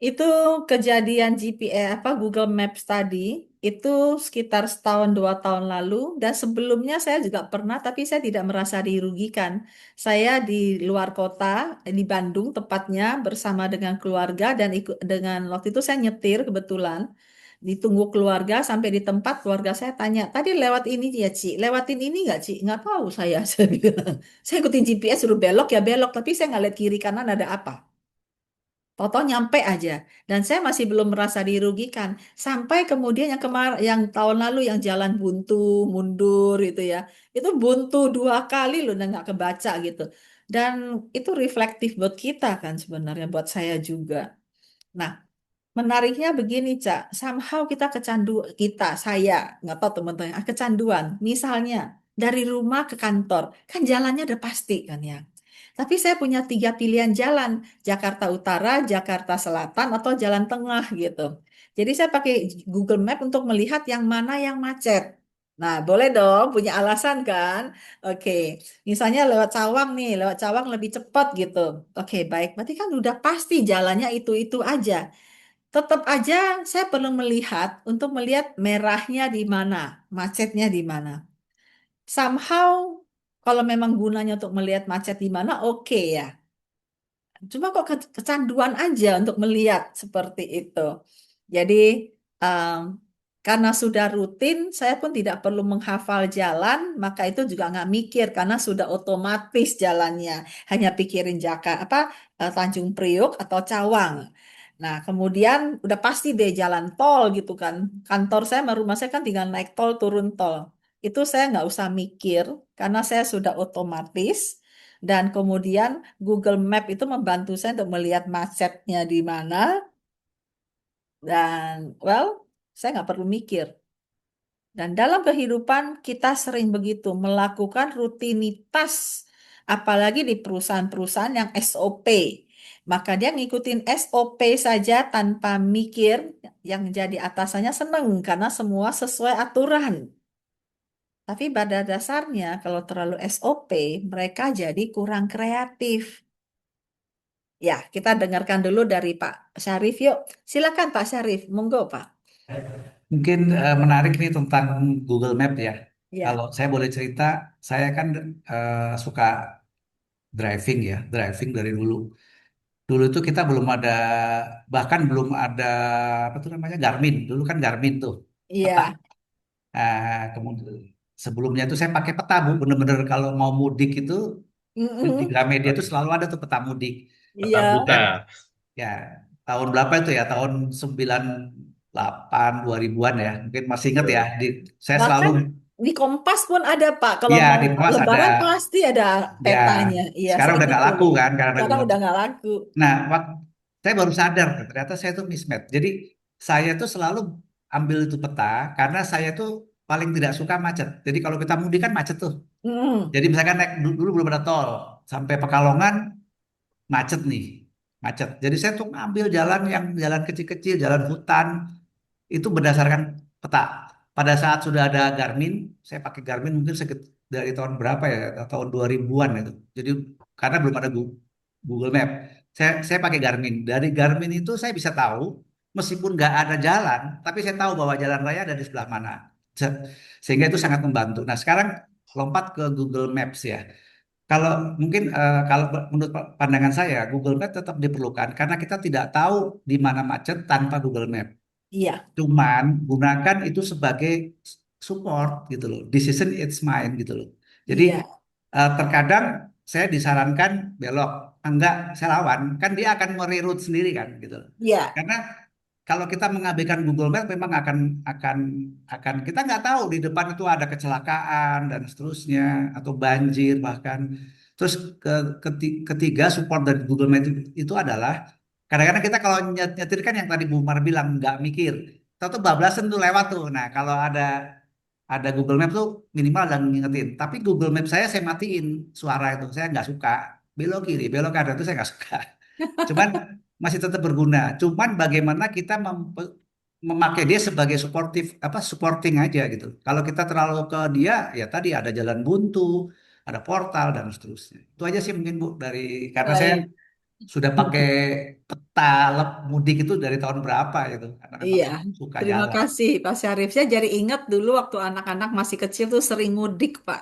Itu kejadian GPS apa Google Maps tadi itu sekitar setahun 2 tahun lalu dan sebelumnya saya juga pernah tapi saya tidak merasa dirugikan. Saya di luar kota di Bandung tepatnya bersama dengan keluarga dan ikut dengan waktu itu saya nyetir kebetulan ditunggu keluarga sampai di tempat keluarga saya tanya tadi lewat ini ya Ci lewatin ini nggak Ci nggak tahu saya saya bilang saya ikutin GPS suruh belok ya belok tapi saya nggak lihat kiri kanan ada apa. Toto nyampe aja dan saya masih belum merasa dirugikan sampai kemudian yang tahun lalu yang jalan buntu mundur itu ya itu buntu 2 kali loh dan nggak kebaca gitu dan itu reflektif buat kita kan sebenarnya buat saya juga. Nah, menariknya begini, Cak. Somehow saya, nggak tahu teman-teman, kecanduan. Misalnya, dari rumah ke kantor, kan jalannya udah pasti kan ya. Tapi saya punya 3 pilihan jalan, Jakarta Utara, Jakarta Selatan, atau Jalan Tengah gitu. Jadi saya pakai Google Map untuk melihat yang mana yang macet. Nah, boleh dong, punya alasan kan? Oke, misalnya lewat Cawang nih, lewat Cawang lebih cepat gitu. Oke, baik. Berarti kan udah pasti jalannya itu-itu aja. Tetap aja saya perlu melihat untuk melihat merahnya di mana, macetnya di mana. Somehow kalau memang gunanya untuk melihat macet di mana, oke ya. Cuma kok kecanduan aja untuk melihat seperti itu. Jadi em, karena sudah rutin, saya pun tidak perlu menghafal jalan, maka itu juga nggak mikir karena sudah otomatis jalannya. Hanya pikirin Tanjung Priok atau Cawang. Nah, kemudian udah pasti deh jalan tol gitu kan. Kantor saya sama rumah saya kan tinggal naik tol, turun tol. Itu saya nggak usah mikir karena saya sudah otomatis. Dan kemudian Google Map itu membantu saya untuk melihat macetnya di mana. Dan, well, saya nggak perlu mikir. Dan dalam kehidupan kita sering begitu melakukan rutinitas, apalagi di perusahaan-perusahaan yang SOP. Maka dia ngikutin SOP saja tanpa mikir, yang jadi atasannya seneng karena semua sesuai aturan. Tapi pada dasarnya kalau terlalu SOP, mereka jadi kurang kreatif. Ya, kita dengarkan dulu dari Pak Syarif yuk. Silakan Pak Syarif, monggo Pak. Mungkin menarik nih tentang Google Map ya. Ya, Kalau saya boleh cerita, saya kan suka driving ya, driving dari dulu. Dulu itu kita belum ada, bahkan belum ada apa tuh namanya Garmin. Dulu kan Garmin tuh peta. iya. Kemudian sebelumnya itu saya pakai peta bu, bener-bener kalau mau mudik itu di Mm-mm. Gramedia itu selalu ada tuh peta mudik. Peta Iya. buta. Dan ya tahun berapa itu ya? Tahun 98 2000-an ya. Mungkin masih ingat ya. Saya selalu Bahkan di Kompas pun ada Pak. Kalau ya mau di Pos ada Lebaran pasti ada ya. petanya. Iya, Sekarang saya udah ingat nggak laku dulu. kan karena ada Sekarang Google udah Map. nggak laku. Nah, saya baru sadar ternyata saya tuh mismatch. Jadi saya tuh selalu ambil itu peta karena saya tuh paling tidak suka macet. Jadi kalau kita mudik kan macet tuh. Mm. Jadi misalkan naik dulu belum ada tol sampai Pekalongan macet nih, macet. Jadi saya tuh ngambil jalan yang jalan kecil-kecil, jalan hutan itu berdasarkan peta. Pada saat sudah ada Garmin, saya pakai Garmin mungkin dari tahun berapa ya, tahun 2000-an itu. Jadi karena belum ada Google Map, saya pakai Garmin. Dari Garmin itu saya bisa tahu, meskipun nggak ada jalan, tapi saya tahu bahwa jalan raya ada di sebelah mana. Se- Sehingga itu sangat membantu. Nah sekarang lompat ke Google Maps ya. Kalau mungkin kalau menurut pandangan saya, Google Map tetap diperlukan karena kita tidak tahu di mana macet tanpa Google Map. Iya, Cuman gunakan itu sebagai support gitu loh. Decision it's mine gitu loh. Jadi iya, terkadang saya disarankan belok, enggak saya lawan, kan dia akan mereroute sendiri kan gitu loh. iya, Karena kalau kita mengabaikan Google Map memang akan kita nggak tahu di depan itu ada kecelakaan dan seterusnya atau banjir bahkan. Terus ketiga support dari Google Map itu adalah kadang-kadang kita kalau nyetir kan yang tadi Bu Mar bilang nggak mikir. Tahu tuh bablasan tuh lewat tuh. Nah kalau ada Google Map tuh minimal ada ngingetin. Tapi Google Map saya matiin suara itu. Saya nggak suka. Belok kiri, belok kanan itu saya nggak suka. Cuman masih tetap berguna. Cuman bagaimana kita memakai dia sebagai supporting aja gitu. Kalau kita terlalu ke dia, ya tadi ada jalan buntu, ada portal dan seterusnya. Itu aja sih mungkin Bu dari karena saya baik. sudah pakai peta mudik itu dari tahun berapa gitu. Karena memang Iya, suka terima jalan. kasih Pak Syarif. Saya jadi ingat dulu waktu anak-anak masih kecil tuh sering mudik Pak.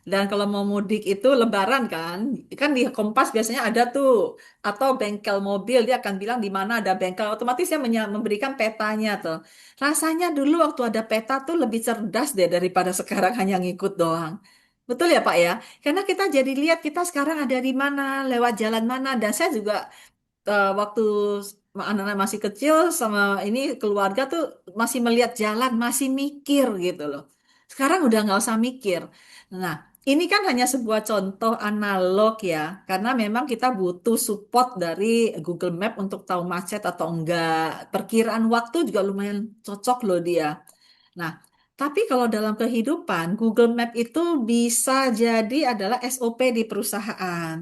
Dan kalau mau mudik itu Lebaran kan di Kompas biasanya ada tuh, atau bengkel mobil dia akan bilang di mana ada bengkel. Otomatis dia memberikan petanya tuh. Rasanya dulu waktu ada peta tuh lebih cerdas deh daripada sekarang hanya ngikut doang. Betul ya Pak ya? Karena kita jadi lihat kita sekarang ada di mana, lewat jalan mana. Dan saya juga waktu anak-anak masih kecil sama ini keluarga tuh masih melihat jalan, masih mikir gitu loh. Sekarang udah nggak usah mikir. Nah, ini kan hanya sebuah contoh analog ya, karena memang kita butuh support dari Google Map untuk tahu macet atau enggak. Perkiraan waktu juga lumayan cocok loh dia. Nah, tapi kalau dalam kehidupan, Google Map itu bisa jadi adalah SOP di perusahaan.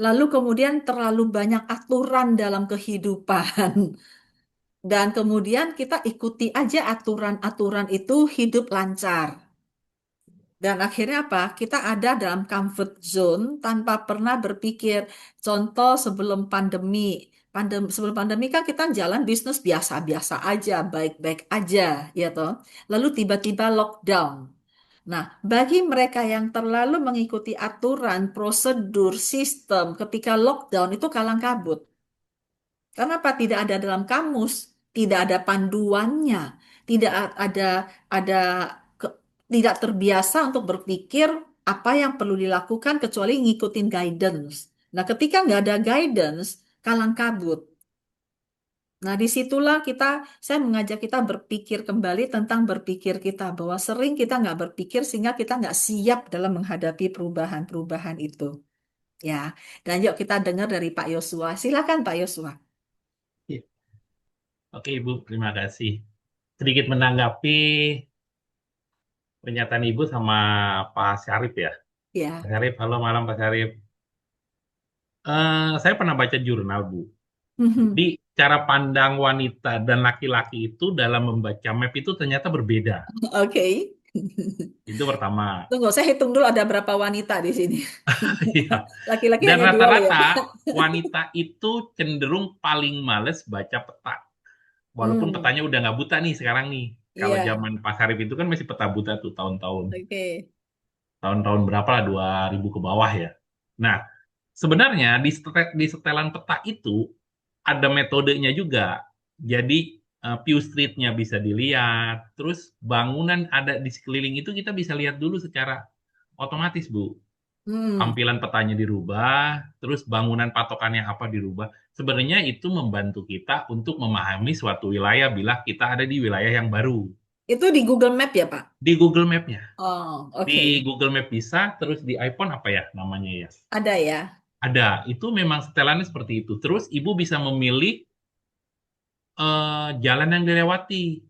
Lalu kemudian terlalu banyak aturan dalam kehidupan. Dan kemudian kita ikuti aja aturan-aturan itu hidup lancar. Dan akhirnya apa? Kita ada dalam comfort zone tanpa pernah berpikir. Contoh sebelum pandemi. Sebelum pandemi kan kita jalan bisnis biasa-biasa aja, baik-baik aja, ya toh. Lalu tiba-tiba lockdown. Nah, bagi mereka yang terlalu mengikuti aturan, prosedur, sistem ketika lockdown itu kalang kabut. Kenapa tidak ada dalam kamus, tidak ada panduannya, tidak ada ke- tidak terbiasa untuk berpikir apa yang perlu dilakukan kecuali ngikutin guidance. Nah, ketika nggak ada guidance, kalang kabut. Nah, disitulah saya mengajak kita berpikir kembali tentang berpikir kita, bahwa sering kita nggak berpikir sehingga kita nggak siap dalam menghadapi perubahan-perubahan itu. Ya, dan yuk kita dengar dari Pak Yosua. Silakan Pak Yosua. Iya. Oke Ibu, terima kasih. Sedikit menanggapi pernyataan Ibu sama Pak Syarif ya. Pak Ya. Syarif, halo malam Pak Syarif. Saya pernah baca jurnal Bu. Jadi cara pandang wanita dan laki-laki itu dalam membaca map itu ternyata berbeda. Oke. Itu pertama. Tunggu, saya hitung dulu ada berapa wanita di sini. Iya. Laki-laki Dan hanya dua loh ya. rata-rata wanita itu cenderung paling males baca peta. Walaupun Hmm, petanya udah nggak buta nih sekarang nih. Kalau iya, zaman Pak Syarif itu kan masih peta buta tuh tahun-tahun. oke. Tahun-tahun berapa lah, 2000 ke bawah ya. Nah, sebenarnya di setelan peta itu ada metodenya juga. Jadi view street-nya bisa dilihat, terus bangunan ada di sekeliling itu kita bisa lihat dulu secara otomatis, Bu. Hmm, Tampilan petanya dirubah, terus bangunan patokannya apa dirubah. Sebenarnya itu membantu kita untuk memahami suatu wilayah bila kita ada di wilayah yang baru. itu di Google Map ya, Pak? Di Google Map-nya. Oh, Di oke. Google Map bisa, terus di iPhone apa ya namanya ya? Ada ya. Ada. Itu memang setelannya seperti itu. Terus ibu bisa memilih jalan yang dilewati.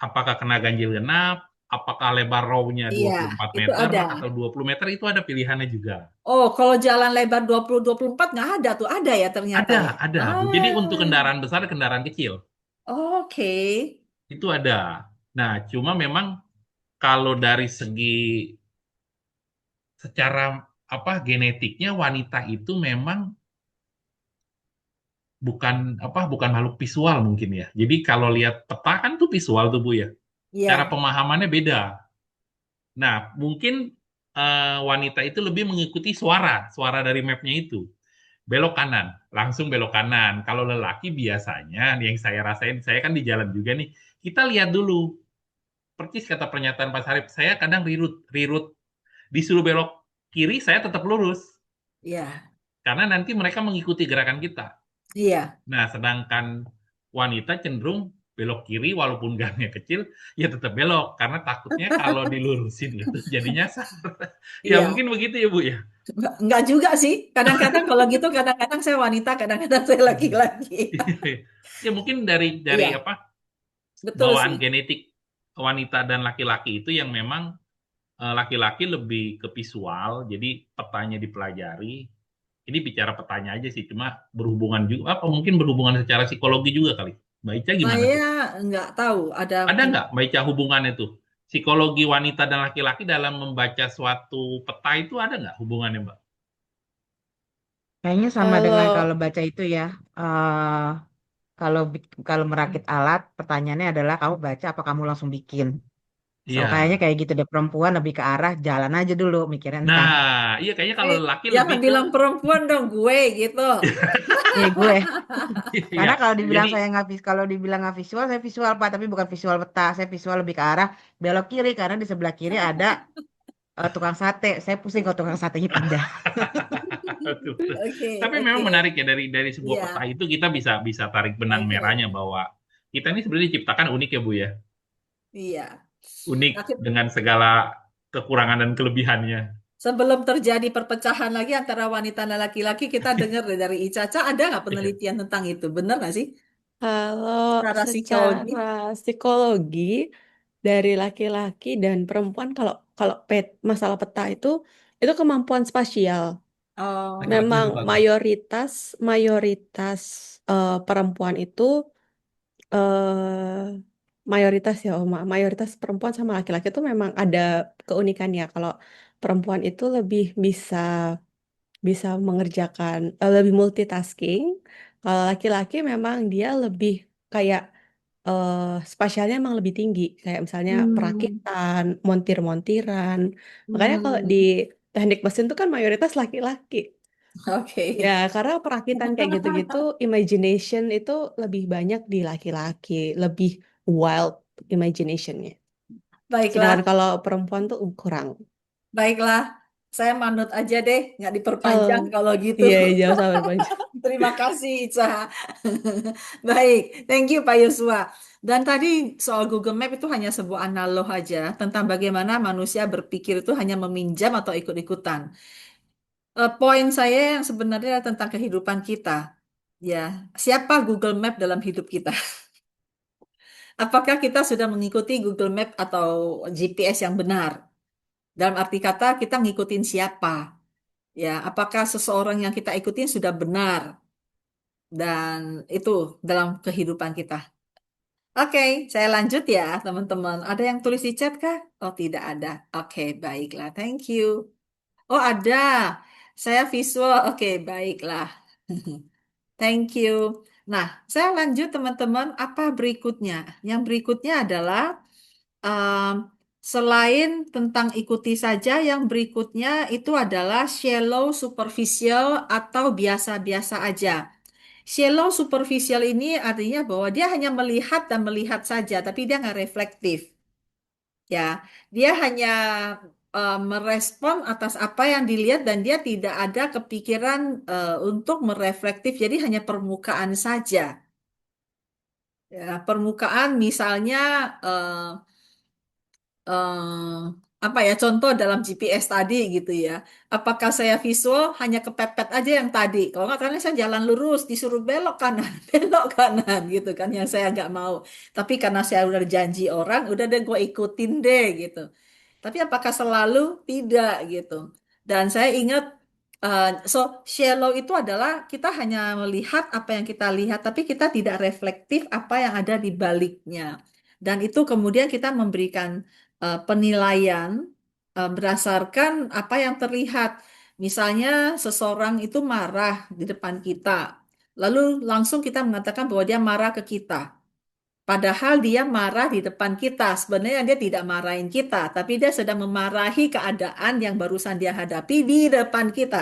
Apakah kena ganjil genap, apakah lebar row-nya Iya, 24 itu meter ada. atau 20 meter, itu ada pilihannya juga. Oh, kalau jalan lebar 20-24 nggak ada tuh. Ada ya ternyata Ada, ya. ada, Bu. Jadi untuk Ah, kendaraan besar, kendaraan kecil, oke. itu ada. Nah, cuma memang kalau dari segi secara apa genetiknya wanita itu memang bukan makhluk visual mungkin ya. Jadi kalau lihat peta kan tuh visual tuh Bu ya. Cara Iya, pemahamannya beda. Nah, mungkin wanita itu lebih mengikuti suara dari mapnya itu. Belok kanan, langsung belok kanan. Kalau lelaki biasanya yang saya rasain, saya kan di jalan juga nih, kita lihat dulu. Persis kata pernyataan Pak Sarip, saya kadang rirut, disuruh belok kiri, saya tetap lurus. iya, Karena nanti mereka mengikuti gerakan kita. iya, Nah, sedangkan wanita cenderung belok kiri walaupun gangnya kecil, ya tetap belok. Karena takutnya kalau dilurusin itu jadinya ya iya. mungkin begitu ya Bu ya. Nggak juga sih. Kadang-kadang kalau gitu, kadang-kadang saya wanita, kadang-kadang saya laki-laki. Ya mungkin dari Iya, apa betul bawaan sih. genetik wanita dan laki-laki itu yang memang laki-laki lebih ke visual, jadi petanya dipelajari. Ini bicara petanya aja sih, cuma berhubungan juga apa mungkin berhubungan secara psikologi juga kali. Mbak Ica gimana Saya tuh? nggak tahu ada Ada nggak Mbak Ica hubungannya tuh? Psikologi wanita dan laki-laki dalam membaca suatu peta itu ada nggak hubungannya, Mbak? Kayaknya sama dengan Kalau kalau baca itu ya. eh kalau merakit alat, pertanyaannya adalah kamu baca apa kamu langsung bikin. So kayaknya Iya. kayak gitu deh, perempuan lebih ke arah jalan aja dulu mikirnya Nah, ntar. iya kayaknya kalau Eh, lelaki jangan lebih ke bilang perempuan dong, gue gitu. Iya gue. iya. Karena kalau Jadi dibilang saya nggak kalau dibilang nggak visual, saya visual Pak, tapi bukan visual peta. Saya visual lebih ke arah belok kiri karena di sebelah kiri ada tukang sate. Saya pusing kalau tukang satenya pindah. betul. Oke, Tapi memang oke. menarik ya dari sebuah peta Iya, itu kita bisa tarik benang oke. merahnya bahwa kita ini sebenarnya diciptakan unik ya Bu ya. Iya. Unik Nah, dengan segala kekurangan dan kelebihannya. sebelum terjadi perpecahan lagi antara wanita dan laki-laki, kita dengar deh dari Icaca, ada nggak penelitian tentang itu? Benar nggak sih? kalau Secara psikologi? secara psikologi dari laki-laki dan perempuan, kalau kalau masalah peta itu kemampuan spasial. Oh, Laki-laki Memang juga kok. mayoritas mayoritas perempuan itu eh mayoritas ya Oma, mayoritas perempuan sama laki-laki itu memang ada keunikannya. Kalau perempuan itu lebih bisa bisa mengerjakan lebih multitasking. Kalau laki-laki memang dia lebih kayak spasialnya emang lebih tinggi. Kayak misalnya Hmm, perakitan, montir-montiran. Makanya kalau di hmm, teknik mesin itu kan mayoritas laki-laki. oke. Ya, karena perakitan kayak gitu-gitu, imagination itu lebih banyak di laki-laki, lebih wild imaginationnya. Sedangkan Baiklah, kalau perempuan tuh kurang. baiklah. Saya manut aja deh, nggak Kalau diperpanjang kalau gitu. iya jauh sampai panjang. Terima kasih, Ica. Baik, thank you Pak Yosua. Dan tadi soal Google Map itu hanya sebuah analog aja tentang bagaimana manusia berpikir itu hanya meminjam atau ikut-ikutan. Poin saya yang sebenarnya adalah tentang kehidupan kita. Ya, siapa Google Map dalam hidup kita? Apakah kita sudah mengikuti Google Map atau GPS yang benar? Dalam arti kata kita ngikutin siapa? Ya, apakah seseorang yang kita ikutin sudah benar dan itu dalam kehidupan kita? Oke, saya lanjut ya, teman-teman. Ada yang tulis di chat kah? Oh, tidak ada. Oke, baiklah. Thank you. Oh, ada. Saya visual. Oke, baiklah. Thank you. Nah, saya lanjut, teman-teman. Apa berikutnya? Yang berikutnya adalah um, selain tentang ikuti saja, yang berikutnya itu adalah shallow, superficial, atau biasa-biasa aja. Shallow superficial ini artinya bahwa dia hanya melihat dan melihat saja, tapi dia nggak reflektif. Ya, dia hanya merespon atas apa yang dilihat dan dia tidak ada kepikiran untuk mereflektif. Jadi hanya permukaan saja. Ya, permukaan misalnya eh, eh, apa ya contoh dalam GPS tadi gitu ya. Apakah saya visual hanya kepepet aja yang tadi? Kalau nggak karena saya jalan lurus disuruh belok kanan, belok kanan gitu kan yang saya nggak mau. Tapi karena saya udah janji orang, udah deh gue ikutin deh gitu. Tapi apakah selalu? Tidak gitu. Dan saya ingat, so shallow itu adalah kita hanya melihat apa yang kita lihat, tapi kita tidak reflektif apa yang ada di baliknya. Dan itu kemudian kita memberikan penilaian berdasarkan apa yang terlihat. Misalnya seseorang itu marah di depan kita, lalu langsung kita mengatakan bahwa dia marah ke kita. Padahal dia marah di depan kita. Sebenarnya dia tidak marahin kita, tapi dia sedang memarahi keadaan yang barusan dia hadapi di depan kita.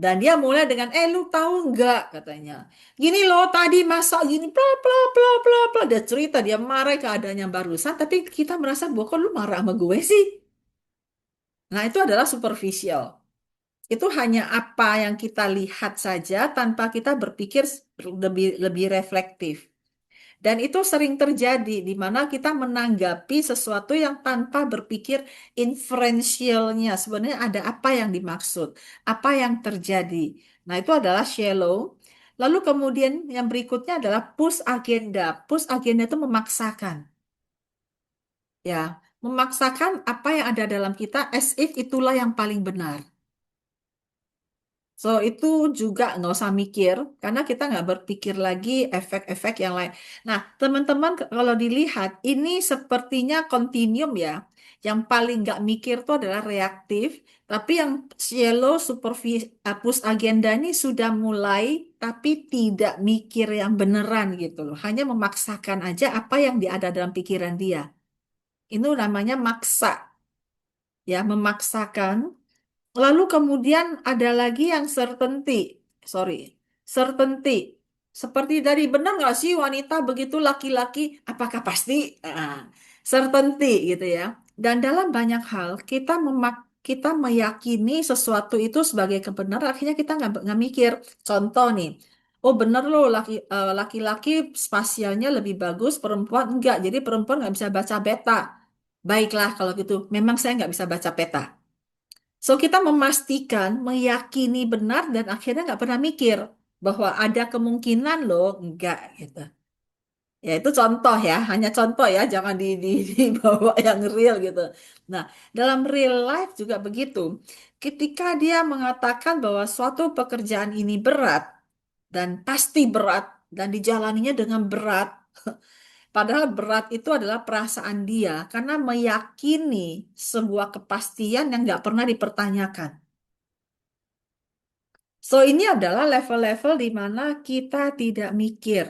Dan dia mulai dengan, lu tahu nggak katanya. Gini loh tadi masak gini, bla bla bla bla bla. Dia cerita, dia marah keadaan yang barusan, tapi kita merasa bahwa kok lu marah sama gue sih. Nah itu adalah superficial. Itu hanya apa yang kita lihat saja tanpa kita berpikir lebih lebih reflektif. Dan itu sering terjadi di mana kita menanggapi sesuatu yang tanpa berpikir inferensialnya. Sebenarnya ada apa yang dimaksud, apa yang terjadi. Nah, itu adalah shallow. Lalu kemudian yang berikutnya adalah push agenda. Push agenda itu memaksakan. Ya, memaksakan apa yang ada dalam kita as if itulah yang paling benar. So, itu juga nggak usah mikir, karena kita nggak berpikir lagi efek-efek yang lain. Nah, teman-teman, kalau dilihat, ini sepertinya kontinum ya. Yang paling nggak mikir itu adalah reaktif, tapi yang shallow push agenda ini sudah mulai, tapi tidak mikir yang beneran gitu loh. Hanya memaksakan aja apa yang ada dalam pikiran dia. Itu namanya maksa, ya, memaksakan. Lalu kemudian ada lagi yang certainty, sorry, certainty. Seperti dari benar nggak sih wanita begitu laki-laki? Apakah pasti? Ah, certainty gitu ya. Dan dalam banyak hal kita meyakini sesuatu itu sebagai kebenaran, akhirnya kita nggak mikir. Contoh nih, oh bener loh laki-laki spasialnya lebih bagus, perempuan enggak. Jadi perempuan nggak bisa baca peta. Baiklah kalau gitu, memang saya nggak bisa baca peta. So kita memastikan, meyakini benar dan akhirnya nggak pernah mikir bahwa ada kemungkinan loh, enggak gitu. Ya itu contoh ya, hanya contoh ya, jangan dibawa yang real gitu. Nah, dalam real life juga begitu. Ketika dia mengatakan bahwa suatu pekerjaan ini berat dan pasti berat dan dijalaninya dengan berat, padahal berat itu adalah perasaan dia karena meyakini sebuah kepastian yang nggak pernah dipertanyakan. So, ini adalah level-level di mana kita tidak mikir.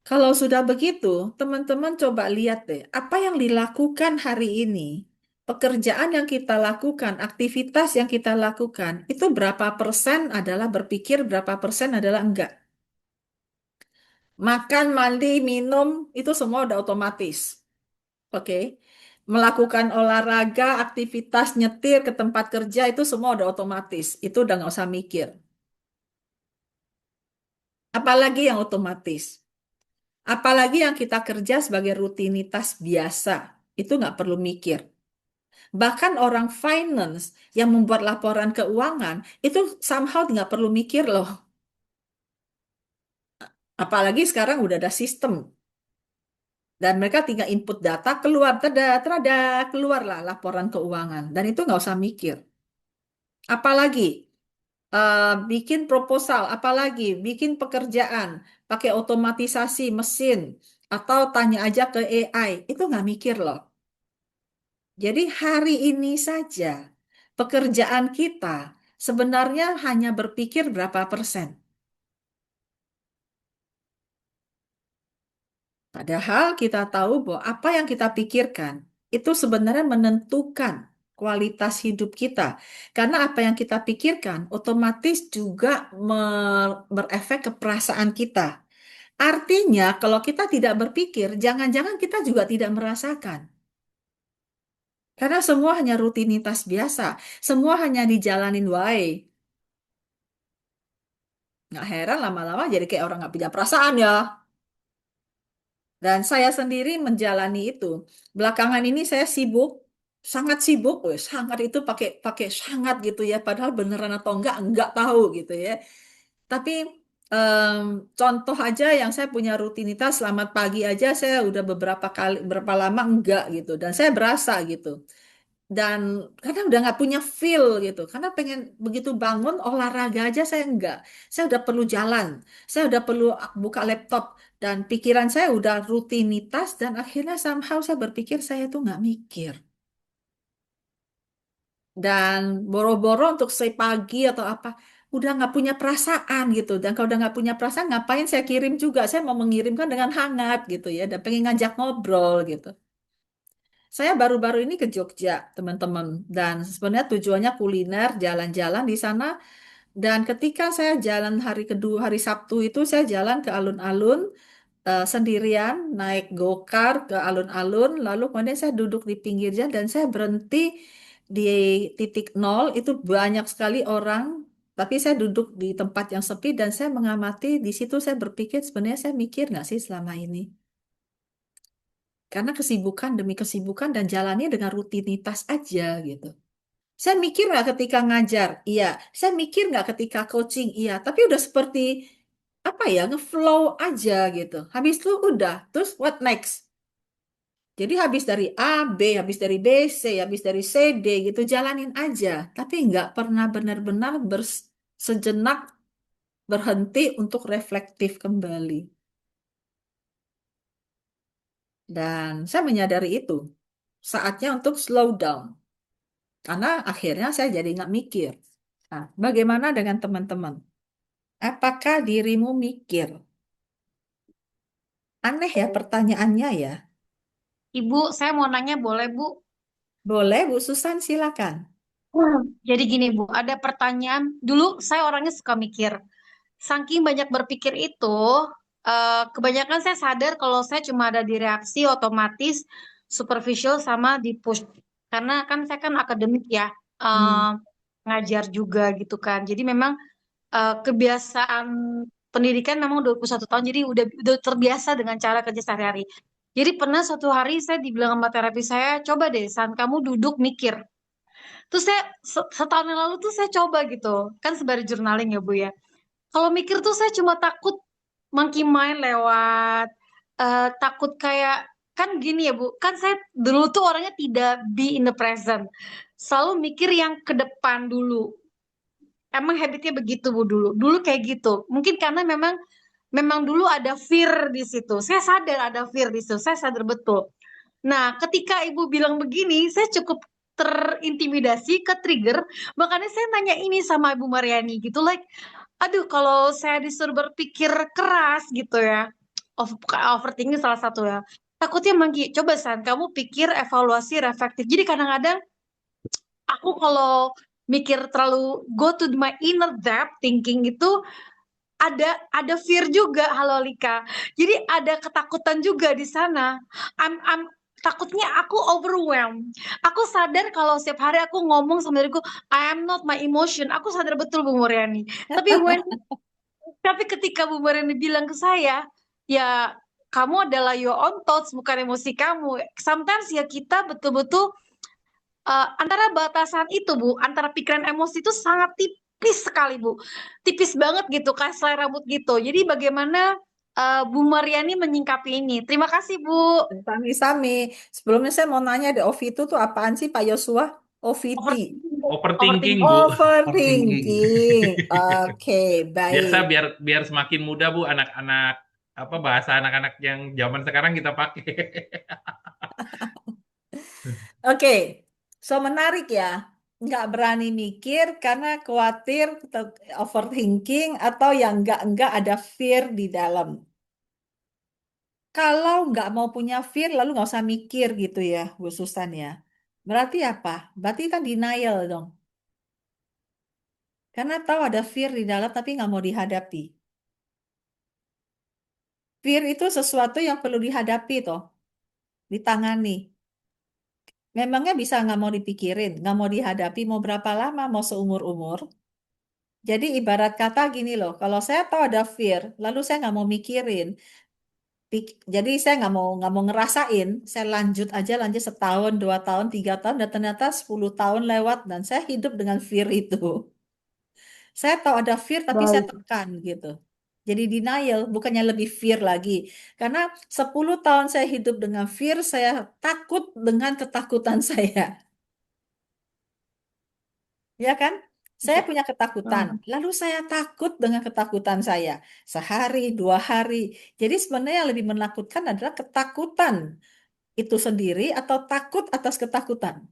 Kalau sudah begitu, teman-teman coba lihat deh, apa yang dilakukan hari ini, pekerjaan yang kita lakukan, aktivitas yang kita lakukan, itu berapa persen adalah berpikir, berapa persen adalah enggak. Makan, mandi, minum, itu semua udah otomatis. Oke. Melakukan olahraga, aktivitas nyetir ke tempat kerja, itu semua udah otomatis. Itu udah nggak usah mikir. Apalagi yang otomatis. Apalagi yang kita kerja sebagai rutinitas biasa, itu nggak perlu mikir. Bahkan orang finance yang membuat laporan keuangan, itu somehow nggak perlu mikir loh. Apalagi sekarang udah ada sistem. Dan mereka tinggal input data, keluar, tada, keluarlah laporan keuangan. Dan itu nggak usah mikir. Apalagi bikin proposal, apalagi bikin pekerjaan, pakai otomatisasi mesin, atau tanya aja ke AI, itu nggak mikir loh. Jadi hari ini saja pekerjaan kita sebenarnya hanya berpikir berapa persen. Padahal kita tahu bahwa apa yang kita pikirkan itu sebenarnya menentukan kualitas hidup kita. Karena apa yang kita pikirkan otomatis juga berefek ke perasaan kita. Artinya kalau kita tidak berpikir, jangan-jangan kita juga tidak merasakan. Karena semua hanya rutinitas biasa. Semua hanya dijalanin wae. Nggak heran lama-lama jadi kayak orang nggak punya perasaan ya. Dan saya sendiri menjalani itu. Belakangan ini saya sibuk, sangat sibuk, weh, sangat itu pakai pakai sangat gitu ya. Padahal beneran atau enggak tahu gitu ya. Tapi em, contoh aja yang saya punya rutinitas selamat pagi aja saya udah beberapa kali berapa lama enggak gitu. Dan saya berasa gitu. Dan kadang udah nggak punya feel gitu karena pengen begitu bangun olahraga aja saya enggak, saya udah perlu jalan, saya udah perlu buka laptop, dan pikiran saya udah rutinitas, dan akhirnya somehow saya berpikir saya tuh nggak mikir, dan boro-boro untuk saya pagi atau apa udah nggak punya perasaan gitu. Dan kalau udah nggak punya perasaan ngapain saya kirim juga, saya mau mengirimkan dengan hangat gitu ya, dan pengen ngajak ngobrol gitu. Saya baru-baru ini ke Jogja, teman-teman. Dan sebenarnya tujuannya kuliner, jalan-jalan di sana. Dan ketika saya jalan hari kedua, hari Sabtu itu saya jalan ke alun-alun sendirian, naik gokar ke alun-alun. Lalu kemudian saya duduk di pinggir jalan dan saya berhenti di titik nol. Itu banyak sekali orang. Tapi saya duduk di tempat yang sepi dan saya mengamati. Di situ saya berpikir sebenarnya saya mikir nggak sih selama ini? Karena kesibukan demi kesibukan dan jalannya dengan rutinitas aja gitu. Saya mikir nggak ketika ngajar? Iya. Saya mikir nggak ketika coaching? Iya. Tapi udah seperti apa ya, ngeflow aja gitu. Habis itu udah. Terus what next? Jadi habis dari A, B, habis dari B, C, habis dari C, D gitu. Jalanin aja. Tapi nggak pernah benar-benar sejenak berhenti untuk reflektif kembali. Dan saya menyadari itu. Saatnya untuk slow down. Karena akhirnya saya jadi nggak mikir. Nah, bagaimana dengan teman-teman? Apakah dirimu mikir? Aneh ya pertanyaannya ya. Ibu, saya mau nanya boleh, Bu? Boleh, Bu Susan, silakan. Jadi gini, Bu, ada pertanyaan. Dulu saya orangnya suka mikir. Saking banyak berpikir itu, kebanyakan saya sadar kalau saya cuma ada di reaksi otomatis, superficial sama di push. Karena kan saya kan akademik ya, Hmm. ngajar juga gitu kan. Jadi memang kebiasaan pendidikan memang 21 tahun, jadi udah terbiasa dengan cara kerja sehari-hari. Jadi pernah suatu hari saya dibilang sama terapi saya, coba deh, San, kamu duduk mikir. Terus saya setahun yang lalu tuh saya coba gitu, kan sebagai journaling ya Bu ya. Kalau mikir tuh saya cuma takut monkey mind lewat, takut kayak, kan gini ya Bu, kan saya dulu tuh orangnya tidak be in the present. Selalu mikir yang ke depan dulu. Emang habitnya begitu Bu dulu. Dulu kayak gitu. Mungkin karena memang memang dulu ada fear di situ. Saya sadar ada fear di situ. Saya sadar betul. Nah, ketika Ibu bilang begini, saya cukup terintimidasi, ke trigger. Makanya saya nanya ini sama Ibu Mariani gitu, like, aduh kalau saya disuruh berpikir keras gitu ya, overthinking salah satu ya. Takutnya emang coba San, kamu pikir evaluasi reflektif. Jadi kadang-kadang aku kalau mikir terlalu go to my inner depth thinking itu ada fear juga, halo Lika. Jadi ada ketakutan juga di sana. I'm takutnya aku overwhelmed. Aku sadar kalau setiap hari aku ngomong sama diriku, I am not my emotion. Aku sadar betul Bu Muryani. Tapi ketika Bu Muryani bilang ke saya, ya kamu adalah your own thoughts, bukan emosi kamu. Sometimes ya kita betul-betul antara batasan itu Bu, antara pikiran emosi itu sangat tipis sekali Bu, tipis banget gitu, kayak selai rambut gitu. Jadi bagaimana Bu Mariani menyingkapi ini? Terima kasih Bu. Sami-sami. Sebelumnya saya mau nanya deh, OVT itu apaan sih Pak Yosua? OVT. Overthinking, Overthinking. Bu. Overthinking. Overthinking. Oke, Biasa baik. biar semakin mudah, Bu, anak-anak apa bahasa anak-anak yang zaman sekarang kita pakai. Oke, so menarik ya. Nggak berani mikir karena khawatir overthinking atau yang nggak ada fear di dalam. Kalau nggak mau punya fear, lalu nggak usah mikir gitu ya, Bu Susan ya. Berarti apa? Berarti kan denial dong. Karena tahu ada fear di dalam tapi nggak mau dihadapi. Fear itu sesuatu yang perlu dihadapi toh, ditangani. Memangnya bisa nggak mau dipikirin, nggak mau dihadapi, mau berapa lama, mau seumur-umur. Jadi ibarat kata gini loh, kalau saya tahu ada fear, lalu saya nggak mau mikirin. Jadi saya nggak mau ngerasain, saya lanjut setahun, 2 tahun, 3 tahun, dan ternyata 10 tahun lewat dan saya hidup dengan fear itu. Saya tahu ada fear tapi saya Baik. tekan gitu. Jadi denial, bukannya lebih fear lagi. Karena 10 tahun saya hidup dengan fear, saya takut dengan ketakutan saya. Ya kan? Saya Ya. punya ketakutan, lalu saya takut dengan ketakutan saya. Sehari, 2 hari. Jadi sebenarnya yang lebih menakutkan adalah ketakutan itu sendiri atau takut atas ketakutan.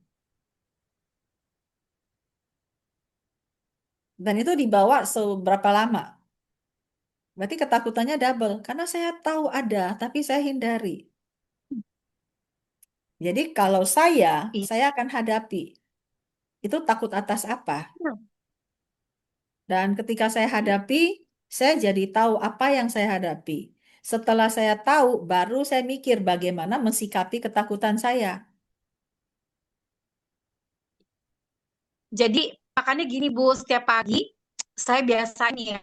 Dan itu dibawa seberapa lama? Berarti ketakutannya double. Karena saya tahu ada, tapi saya hindari. Jadi kalau saya akan hadapi. Itu takut atas apa? Dan ketika saya hadapi, saya jadi tahu apa yang saya hadapi. Setelah saya tahu, baru saya mikir bagaimana mensikapi ketakutan saya. Jadi makanya gini Bu, setiap pagi saya biasa nih ya,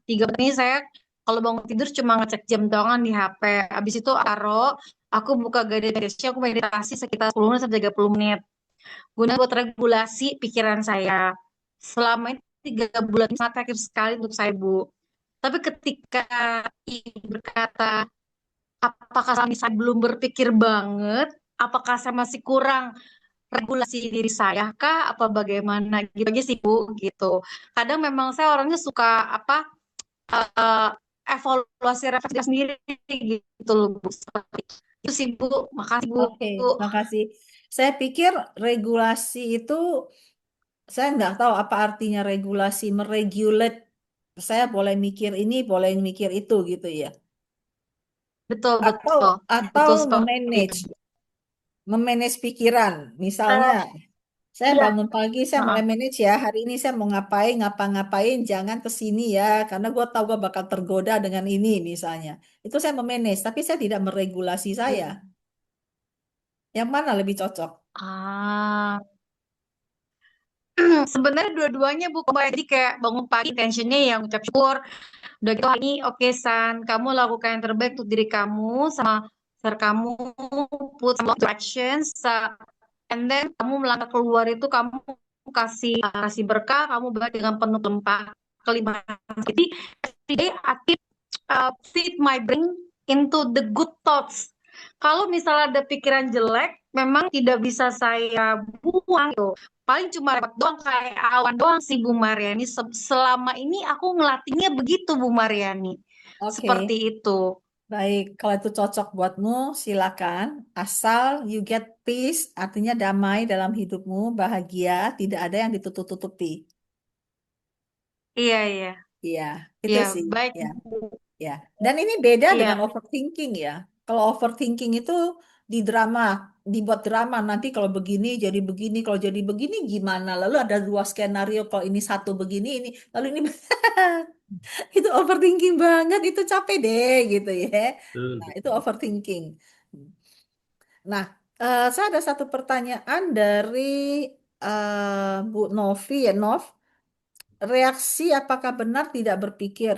3 menit ini saya kalau bangun tidur cuma ngecek jam doang di HP. Habis itu aku buka guided meditation, aku meditasi sekitar 10 menit sampai 30 menit. Guna buat regulasi pikiran saya. Selama ini 3 bulan ini sangat efektif sekali untuk saya Bu. Tapi ketika ibu berkata, apakah saya belum berpikir banget? Apakah saya masih kurang regulasi diri saya kah? Apa bagaimana? Gitu aja sih Bu, gitu. Kadang memang saya orangnya suka eh, evaluasi refleksi sendiri gitu loh Bu. Seperti itu sih Bu. Makasih Bu. Oke, makasih. Saya pikir regulasi itu, saya nggak tahu apa artinya regulasi, meregulate. Saya boleh mikir ini, boleh mikir itu gitu ya. Betul, Atau betul. atau Betul seperti itu. memanage pikiran. Misalnya, Eh, saya iya. bangun pagi, saya mulai Heeh. manage ya. Hari ini saya mau ngapain, ngapa-ngapain, jangan ke sini ya. Karena gue tahu gue bakal tergoda dengan ini misalnya. Itu saya memanage, tapi saya tidak meregulasi saya. Yang mana lebih cocok? Ah, sebenarnya dua-duanya Bu. Jadi kayak bangun pagi tensionnya yang ucap syukur. Udah gitu hari ini oke San, kamu lakukan yang terbaik untuk diri kamu sama share kamu put some actions and then kamu melangkah keluar itu kamu kasih berkah, kamu berkah dengan penuh kelimpahan. Jadi everyday I keep feed my brain into the good thoughts. Kalau misalnya ada pikiran jelek, memang tidak bisa saya buang gitu. Paling cuma lewat doang kayak awan doang sih Bu Mariani. Selama ini aku ngelatihnya begitu Bu Mariani. Oke, Seperti itu. baik. Kalau itu cocok buatmu, silakan. Asal you get peace, artinya damai dalam hidupmu, bahagia, tidak ada yang ditutup-tutupi. Iya, iya. Iya, itu Iya, sih. baik Ya. Bu. Ya, dan ini beda Iya, dengan overthinking ya. Kalau overthinking itu di drama, dibuat drama nanti kalau begini jadi begini, kalau jadi begini gimana? Lalu ada dua skenario, kalau ini satu begini, ini lalu ini itu overthinking banget, itu capek deh gitu ya. Betul, Nah, itu betul. overthinking. Nah, saya ada satu pertanyaan dari Bu Novi ya, Nov. Reaksi apakah benar tidak berpikir?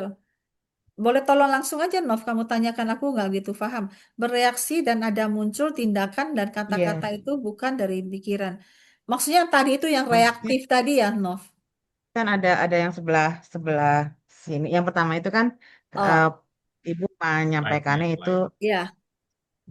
Boleh tolong langsung aja, Nov, kamu tanyakan, aku nggak gitu paham. Bereaksi dan ada muncul tindakan dan kata-kata Iya. itu bukan dari pikiran. Maksudnya tadi itu yang Maksudnya reaktif tadi ya, Nov? kan ada yang sebelah sebelah sini. Yang pertama itu kan eh, Oh, ibu Slide, menyampaikannya next itu iya.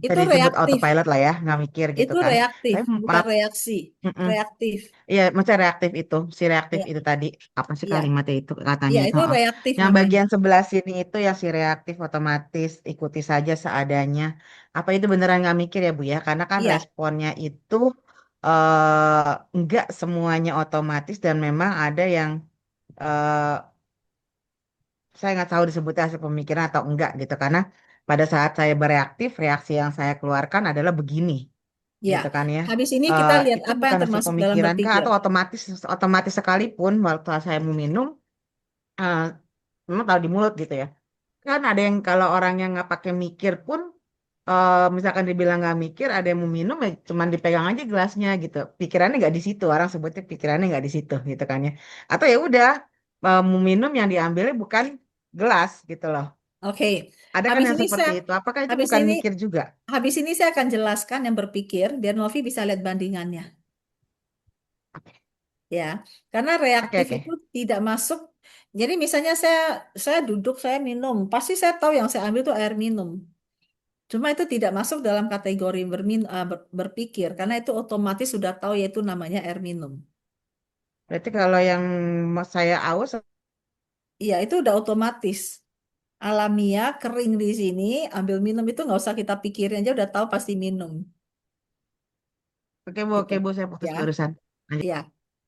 bisa Itu disebut reaktif. autopilot lah ya, nggak mikir gitu Itu kan. reaktif, Tapi bukan maaf, reaksi. mm-mm. Reaktif. Iya, maksudnya reaktif itu, si reaktif Iya, itu tadi apa sih iya. kalimatnya itu katanya Iya, itu. itu Oh. reaktif Yang namanya. bagian sebelah sini itu ya si reaktif otomatis ikuti saja seadanya. Apa itu beneran nggak mikir ya Bu ya? Karena kan Iya, responnya itu eh nggak semuanya otomatis dan memang ada yang eh saya nggak tahu disebutnya hasil pemikiran atau enggak gitu karena pada saat saya bereaktif reaksi yang saya keluarkan adalah begini iya. gitu kan ya. Habis ini kita lihat Itu apa yang bukan hasil termasuk dalam pemikiran kah berpikir. atau otomatis otomatis sekalipun waktu saya mau minum eh, memang tahu di mulut gitu ya. Kan ada yang kalau orang yang nggak pakai mikir pun misalkan dibilang nggak mikir ada yang mau minum ya cuman dipegang aja gelasnya gitu. Pikirannya nggak di situ, orang sebutnya pikirannya nggak di situ gitu kan ya. Atau ya udah mau minum yang diambilnya bukan gelas gitu loh. Oke. Ada kan Habis yang ini seperti saya itu. Apakah itu habis bukan ini mikir juga? habis ini saya akan jelaskan yang berpikir biar Novi bisa lihat bandingannya. Oke, Ya, karena oke, reaktif oke. itu tidak masuk. Jadi misalnya saya duduk, saya minum, pasti saya tahu yang saya ambil itu air minum. Cuma itu tidak masuk dalam kategori berpikir karena itu otomatis sudah tahu yaitu namanya air minum. Berarti kalau yang saya aus, Iya, itu udah otomatis. Alamiah, kering di sini, ambil minum itu nggak usah kita pikirin aja udah tahu pasti minum. Gitu. oke Bu, saya putus Ya, barusan. Lanjut. ya.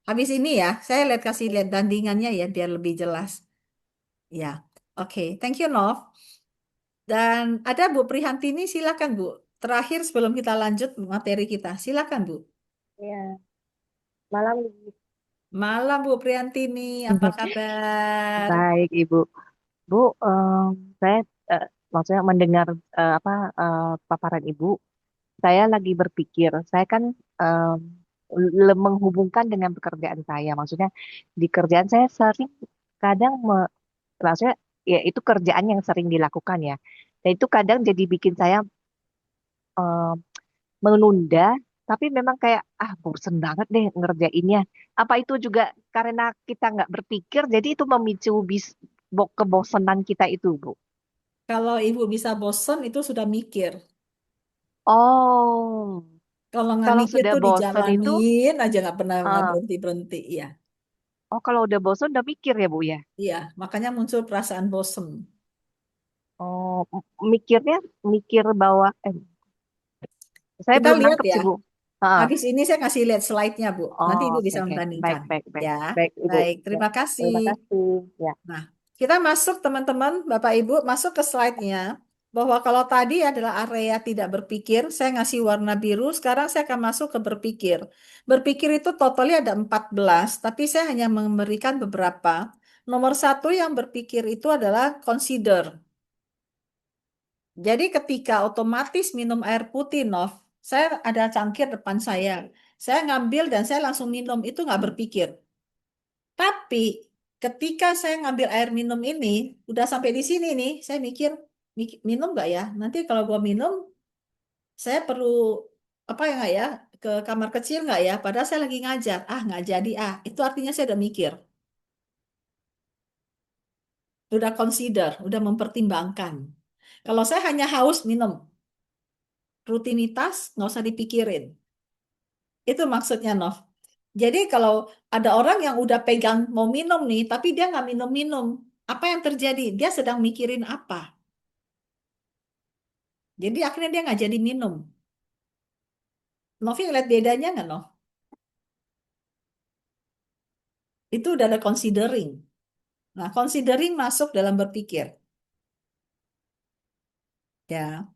Habis ini ya, saya kasih lihat bandingannya ya biar lebih jelas. Ya, oke. Thank you, Nov. Dan ada Bu Prihantini, silakan Bu. Terakhir sebelum kita lanjut materi kita, silakan Bu. Ya, malam Malam Bu Prihantini, apa kabar? baik Ibu. Bu, saya maksudnya mendengar apa paparan Ibu, saya lagi berpikir, saya kan menghubungkan dengan pekerjaan saya. Maksudnya di kerjaan saya sering kadang maksudnya ya itu kerjaan yang sering dilakukan ya. Dan itu kadang jadi bikin saya eh, menunda, tapi memang kayak bosen banget deh ngerjainnya. Apa itu juga karena kita nggak berpikir, jadi itu memicu kebosanan kita itu, Bu. Kalau Ibu bisa bosen itu sudah mikir. Oh, Kalau nggak kalau mikir sudah tuh bosen itu, dijalanin aja nggak pernah nggak ah, berhenti berhenti. Iya, oh kalau udah bosen udah mikir ya, Bu ya. iya. Makanya muncul perasaan bosen. Oh, mikirnya mikir bahwa saya Kita belum lihat nangkep ya. sih, Bu. Ah, Habis ini saya kasih lihat slide-nya Bu. Nanti oh, Ibu oke bisa oke, baik membandingkan. baik baik Ya, baik Ibu. baik. Ya, Terima kasih. terima kasih. Ya. Nah, kita masuk teman-teman, Bapak Ibu, masuk ke slide-nya. Bahwa kalau tadi adalah area tidak berpikir, saya ngasih warna biru, sekarang saya akan masuk ke berpikir. Berpikir itu totalnya ada 14, tapi saya hanya memberikan beberapa. Nomor satu yang berpikir itu adalah consider. Jadi ketika otomatis minum air putih, Nov, saya ada cangkir depan saya. Saya ngambil dan saya langsung minum, itu nggak berpikir. Tapi ketika saya ngambil air minum ini, udah sampai di sini nih, saya mikir, minum nggak ya? Nanti kalau gua minum, saya perlu apa ya nggak ya? Ke kamar kecil nggak ya? Padahal saya lagi ngajar. Ah, nggak jadi ah. Itu artinya saya udah mikir, udah consider, udah mempertimbangkan. Kalau saya hanya haus minum, rutinitas nggak usah dipikirin. Itu maksudnya, Nov. Jadi kalau ada orang yang udah pegang mau minum nih, tapi dia nggak minum-minum, apa yang terjadi? Dia sedang mikirin apa? Jadi akhirnya dia nggak jadi minum. Novi ngeliat bedanya nggak, Nov? Itu udah ada considering. Nah, considering masuk dalam berpikir. Ya.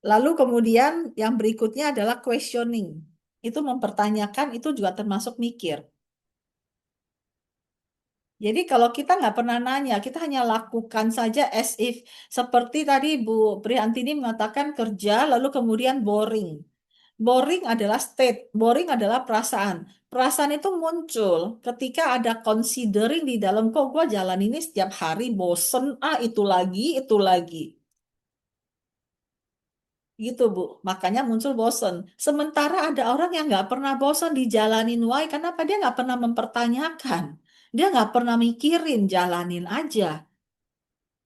Lalu kemudian yang berikutnya adalah questioning. Itu mempertanyakan, itu juga termasuk mikir. Jadi kalau kita nggak pernah nanya, kita hanya lakukan saja as if. Seperti tadi Bu Priantini mengatakan kerja, lalu kemudian boring. Boring adalah state, boring adalah perasaan. Perasaan itu muncul ketika ada considering di dalam, kok gue jalan ini setiap hari bosen, itu lagi, itu lagi. Gitu Bu, makanya muncul bosen. Sementara ada orang yang nggak pernah bosen dijalanin why, karena apa? Dia nggak pernah mempertanyakan. Dia nggak pernah mikirin, jalanin aja.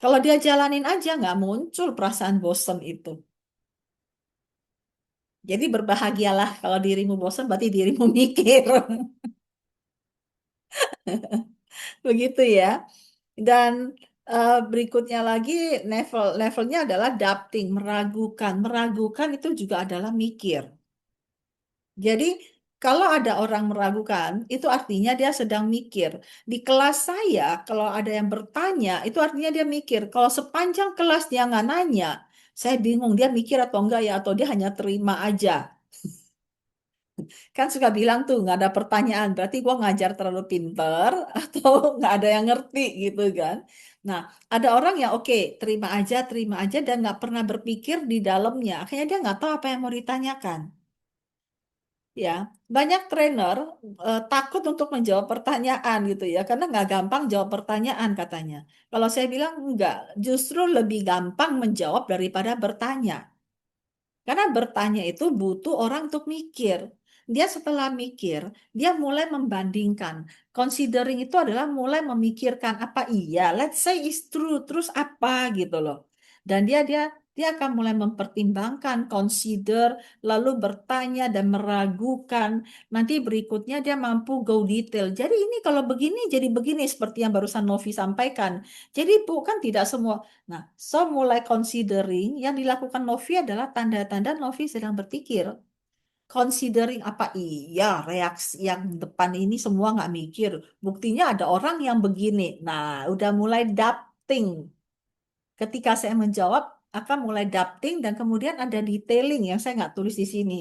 Kalau dia jalanin aja, nggak muncul perasaan bosen itu. Jadi berbahagialah kalau dirimu bosen, berarti dirimu mikir. Begitu ya. Dan berikutnya lagi levelnya adalah doubting, meragukan. Meragukan itu juga adalah mikir. Jadi kalau ada orang meragukan, itu artinya dia sedang mikir. Di kelas saya, kalau ada yang bertanya, itu artinya dia mikir. Kalau sepanjang kelas dia nggak nanya, saya bingung dia mikir atau enggak ya, atau dia hanya terima aja. Kan suka bilang tuh nggak ada pertanyaan, berarti gua ngajar terlalu pinter atau nggak ada yang ngerti gitu kan. Nah, ada orang yang oke, terima aja dan nggak pernah berpikir di dalamnya. Akhirnya dia nggak tahu apa yang mau ditanyakan. Ya, banyak trainer takut untuk menjawab pertanyaan gitu ya, karena nggak gampang jawab pertanyaan katanya. Kalau saya bilang enggak, justru lebih gampang menjawab daripada bertanya. Karena bertanya itu butuh orang untuk mikir. Dia setelah mikir, dia mulai membandingkan. Considering itu adalah mulai memikirkan apa iya, let's say is true, terus apa gitu loh. Dan dia akan mulai mempertimbangkan, consider, lalu bertanya dan meragukan. Nanti berikutnya dia mampu go detail. Jadi ini kalau begini jadi begini seperti yang barusan Novi sampaikan. Jadi bukan tidak semua. Nah, so mulai considering yang dilakukan Novi adalah tanda-tanda Novi sedang berpikir. Considering apa iya reaksi yang depan ini semua nggak mikir. Buktinya ada orang yang begini. Nah, udah mulai doubting. Ketika saya menjawab akan mulai doubting dan kemudian ada detailing yang saya nggak tulis di sini.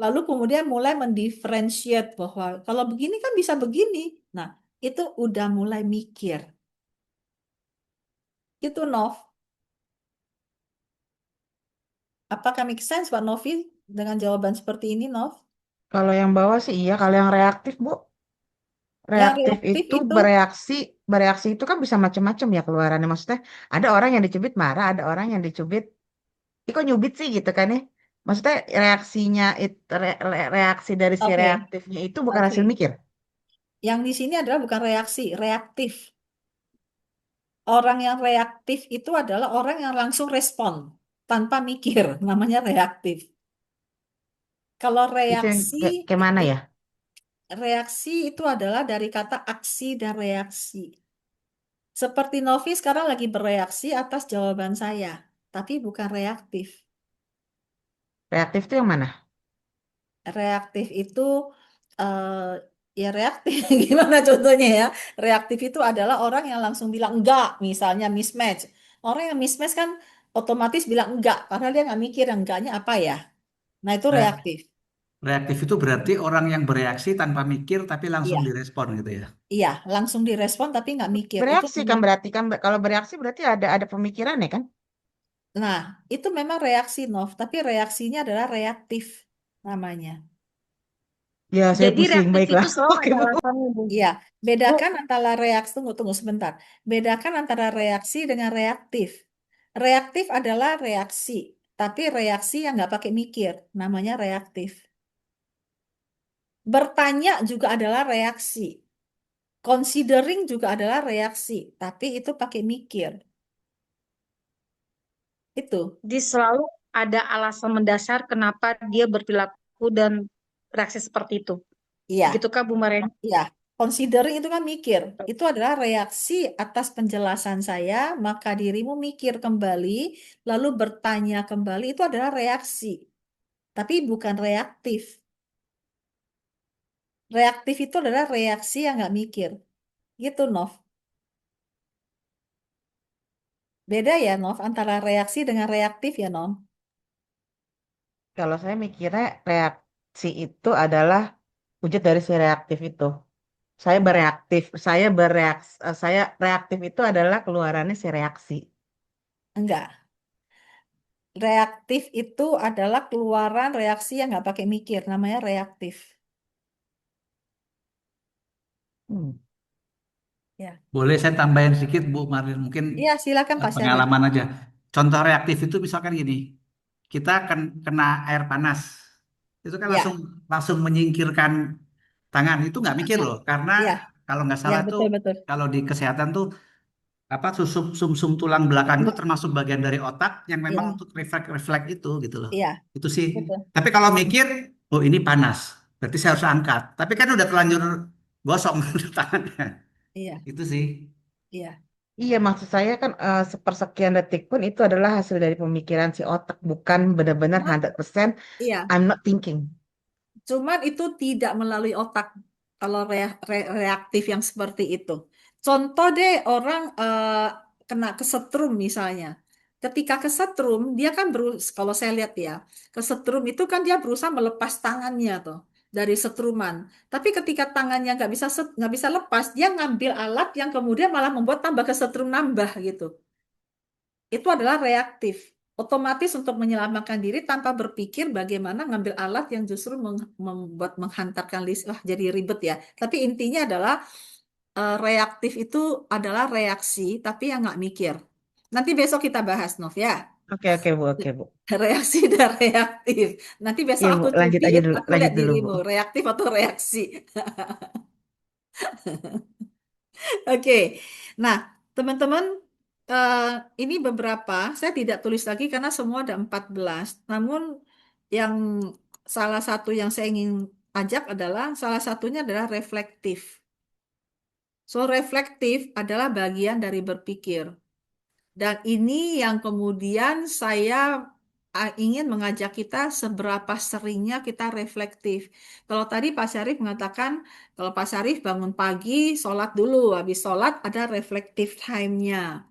Lalu kemudian mulai mendifferentiate bahwa kalau begini kan bisa begini. Nah, itu udah mulai mikir. Itu Nov. Apakah make sense Pak Novi dengan jawaban seperti ini, Nov? Kalau yang bawah sih iya, kalau yang reaktif, Bu. Yang Reaktif reaktif itu itu, bereaksi itu kan bisa macam-macam ya keluarannya. Maksudnya ada orang yang dicubit marah, ada orang yang dicubit, ih kok nyubit sih gitu kan ya. Maksudnya reaksinya reaksi dari si oke, reaktifnya itu bukan oke. hasil mikir. Yang di sini adalah bukan reaksi, reaktif. Orang yang reaktif itu adalah orang yang langsung respon tanpa mikir, namanya reaktif. Kalau Itu yang reaksi, kayak mana ya? reaksi itu adalah dari kata aksi dan reaksi. Seperti Novi sekarang lagi bereaksi atas jawaban saya, tapi bukan reaktif. Reaktif itu yang mana? Reaktif itu eh ya reaktif gimana contohnya ya? Reaktif itu adalah orang yang langsung bilang enggak, misalnya mismatch. Orang yang mismatch kan otomatis bilang enggak, padahal dia nggak mikir yang enggaknya apa ya. Nah itu Re- reaktif. Reaktif itu berarti orang yang bereaksi tanpa mikir tapi langsung Iya, direspon gitu ya. iya, langsung direspon tapi nggak mikir. Itu Bereaksi kan memang, berarti kan kalau bereaksi berarti ada pemikiran ya kan? nah itu memang reaksi Nov, tapi reaksinya adalah reaktif namanya. Ya, saya Jadi pusing. reaktif Baiklah. itu selalu Oke, ada Bu. alasannya, Bu. Iya, Bu, bedakan antara reaksi, tunggu, tunggu sebentar. Bedakan antara reaksi dengan reaktif. Reaktif adalah reaksi, tapi reaksi yang nggak pakai mikir, namanya reaktif. Bertanya juga adalah reaksi. Considering juga adalah reaksi, tapi itu pakai mikir. Itu, dia selalu ada alasan mendasar kenapa dia berperilaku dan reaksi seperti itu. iya, Begitukah, Bu Maren? iya. Considering itu kan mikir. Itu adalah reaksi atas penjelasan saya, maka dirimu mikir kembali, lalu bertanya kembali, itu adalah reaksi. Tapi bukan reaktif. Reaktif itu adalah reaksi yang nggak mikir. Gitu, Nov. Beda ya, Nov, antara reaksi dengan reaktif ya, Non? Kalau saya mikirnya reaksi itu adalah wujud dari si reaktif itu. Enggak. Saya reaktif itu adalah keluarannya si reaksi. Enggak. Reaktif itu adalah keluaran reaksi yang nggak pakai mikir, namanya reaktif. Hmm. Ya. Boleh saya tambahin sedikit Bu Marlin, mungkin Iya, silakan Pak Syarif. pengalaman aja. Contoh reaktif itu misalkan gini, kita kena air panas, itu kan langsung Ya, langsung menyingkirkan tangan, itu nggak mikir loh, karena ya, kalau nggak ya, salah tuh, betul, betul. kalau di kesehatan tuh apa sumsum tulang belakang itu termasuk bagian dari otak yang memang Ya, untuk refleks itu gitu loh. iya, Itu sih. betul. Tapi kalau mikir, oh ini panas, berarti saya harus angkat. Tapi kan udah terlanjur gosong tangannya. Iya, Itu sih. iya. Iya, maksud saya kan sepersekian detik pun itu adalah hasil dari pemikiran si otak, bukan benar-benar Cuman, 100% iya, I'm not thinking. cuman itu tidak melalui otak kalau reaktif yang seperti itu. Contoh deh orang kena kesetrum misalnya. Ketika kesetrum, dia kan kalau saya lihat ya, kesetrum itu kan dia berusaha melepas tangannya tuh dari setruman. Tapi ketika tangannya nggak bisa lepas, dia ngambil alat yang kemudian malah membuat tambah kesetrum nambah gitu. Itu adalah reaktif. Otomatis untuk menyelamatkan diri tanpa berpikir bagaimana ngambil alat yang justru membuat menghantarkan list. Wah, jadi ribet ya. Tapi intinya adalah reaktif itu adalah reaksi, tapi yang nggak mikir. Nanti besok kita bahas, Nov ya. Oke, oke Bu, oke Bu. Reaksi dan reaktif. Nanti besok Iya Bu, aku lanjut aja cubiin, dulu, aku lanjut lihat dulu Bu. dirimu, reaktif atau reaksi. Oke, nah teman-teman, eh, ini beberapa, saya tidak tulis lagi karena semua ada 14. Namun yang salah satu yang saya ingin ajak adalah, salah satunya adalah reflektif. So, reflektif adalah bagian dari berpikir. Dan ini yang kemudian saya ingin mengajak kita seberapa seringnya kita reflektif. Kalau tadi Pak Syarif mengatakan, kalau Pak Syarif bangun pagi, sholat dulu. Habis sholat ada reflektif time-nya.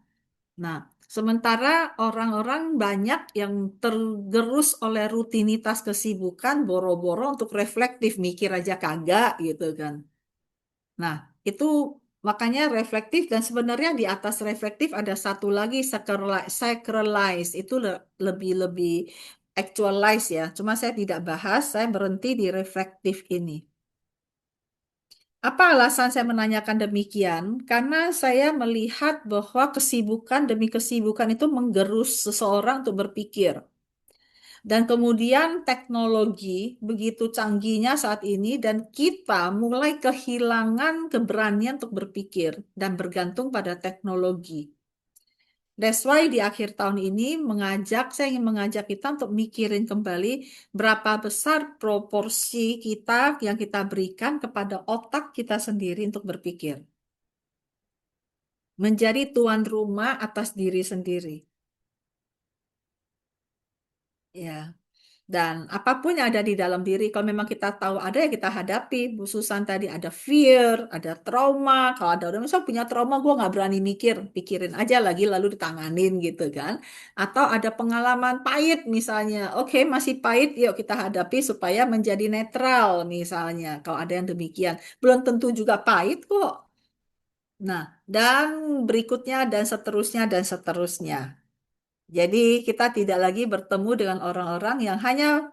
Nah, sementara orang-orang banyak yang tergerus oleh rutinitas kesibukan, boro-boro untuk reflektif, mikir aja kagak gitu kan. Nah, itu makanya reflektif dan sebenarnya di atas reflektif ada satu lagi sacralize itu lebih actualize ya. Cuma saya tidak bahas, saya berhenti di reflektif ini. Apa alasan saya menanyakan demikian? Karena saya melihat bahwa kesibukan demi kesibukan itu menggerus seseorang untuk berpikir. Dan kemudian teknologi begitu canggihnya saat ini dan kita mulai kehilangan keberanian untuk berpikir dan bergantung pada teknologi. That's why di akhir tahun ini saya ingin mengajak kita untuk mikirin kembali berapa besar proporsi kita yang kita berikan kepada otak kita sendiri untuk berpikir. Menjadi tuan rumah atas diri sendiri. Ya. Dan apapun yang ada di dalam diri, kalau memang kita tahu ada ya kita hadapi. Bu Susan tadi ada fear, ada trauma. Kalau ada orang misalnya punya trauma, gue nggak berani mikir, pikirin aja lagi lalu ditanganin gitu kan. Atau ada pengalaman pahit misalnya, oke masih pahit, yuk kita hadapi supaya menjadi netral misalnya. Kalau ada yang demikian, belum tentu juga pahit kok. Nah, dan berikutnya dan seterusnya dan seterusnya. Jadi kita tidak lagi bertemu dengan orang-orang yang hanya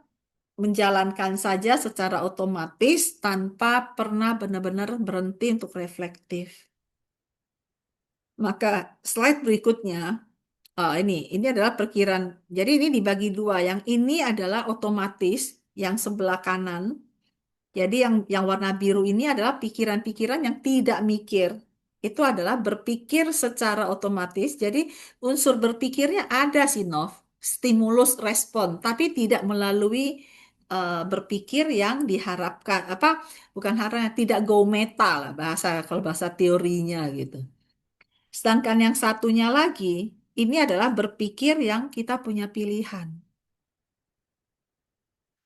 menjalankan saja secara otomatis tanpa pernah benar-benar berhenti untuk reflektif. Maka slide berikutnya, ini adalah perkiraan. Jadi ini dibagi dua. Yang ini adalah otomatis, yang sebelah kanan. Jadi yang warna biru ini adalah pikiran-pikiran yang tidak mikir. Itu adalah berpikir secara otomatis. Jadi unsur berpikirnya ada sih, Nov. Stimulus respon, tapi tidak melalui berpikir yang diharapkan. Bukan harapnya, tidak go meta lah kalau bahasa teorinya gitu. Sedangkan yang satunya lagi, ini adalah berpikir yang kita punya pilihan.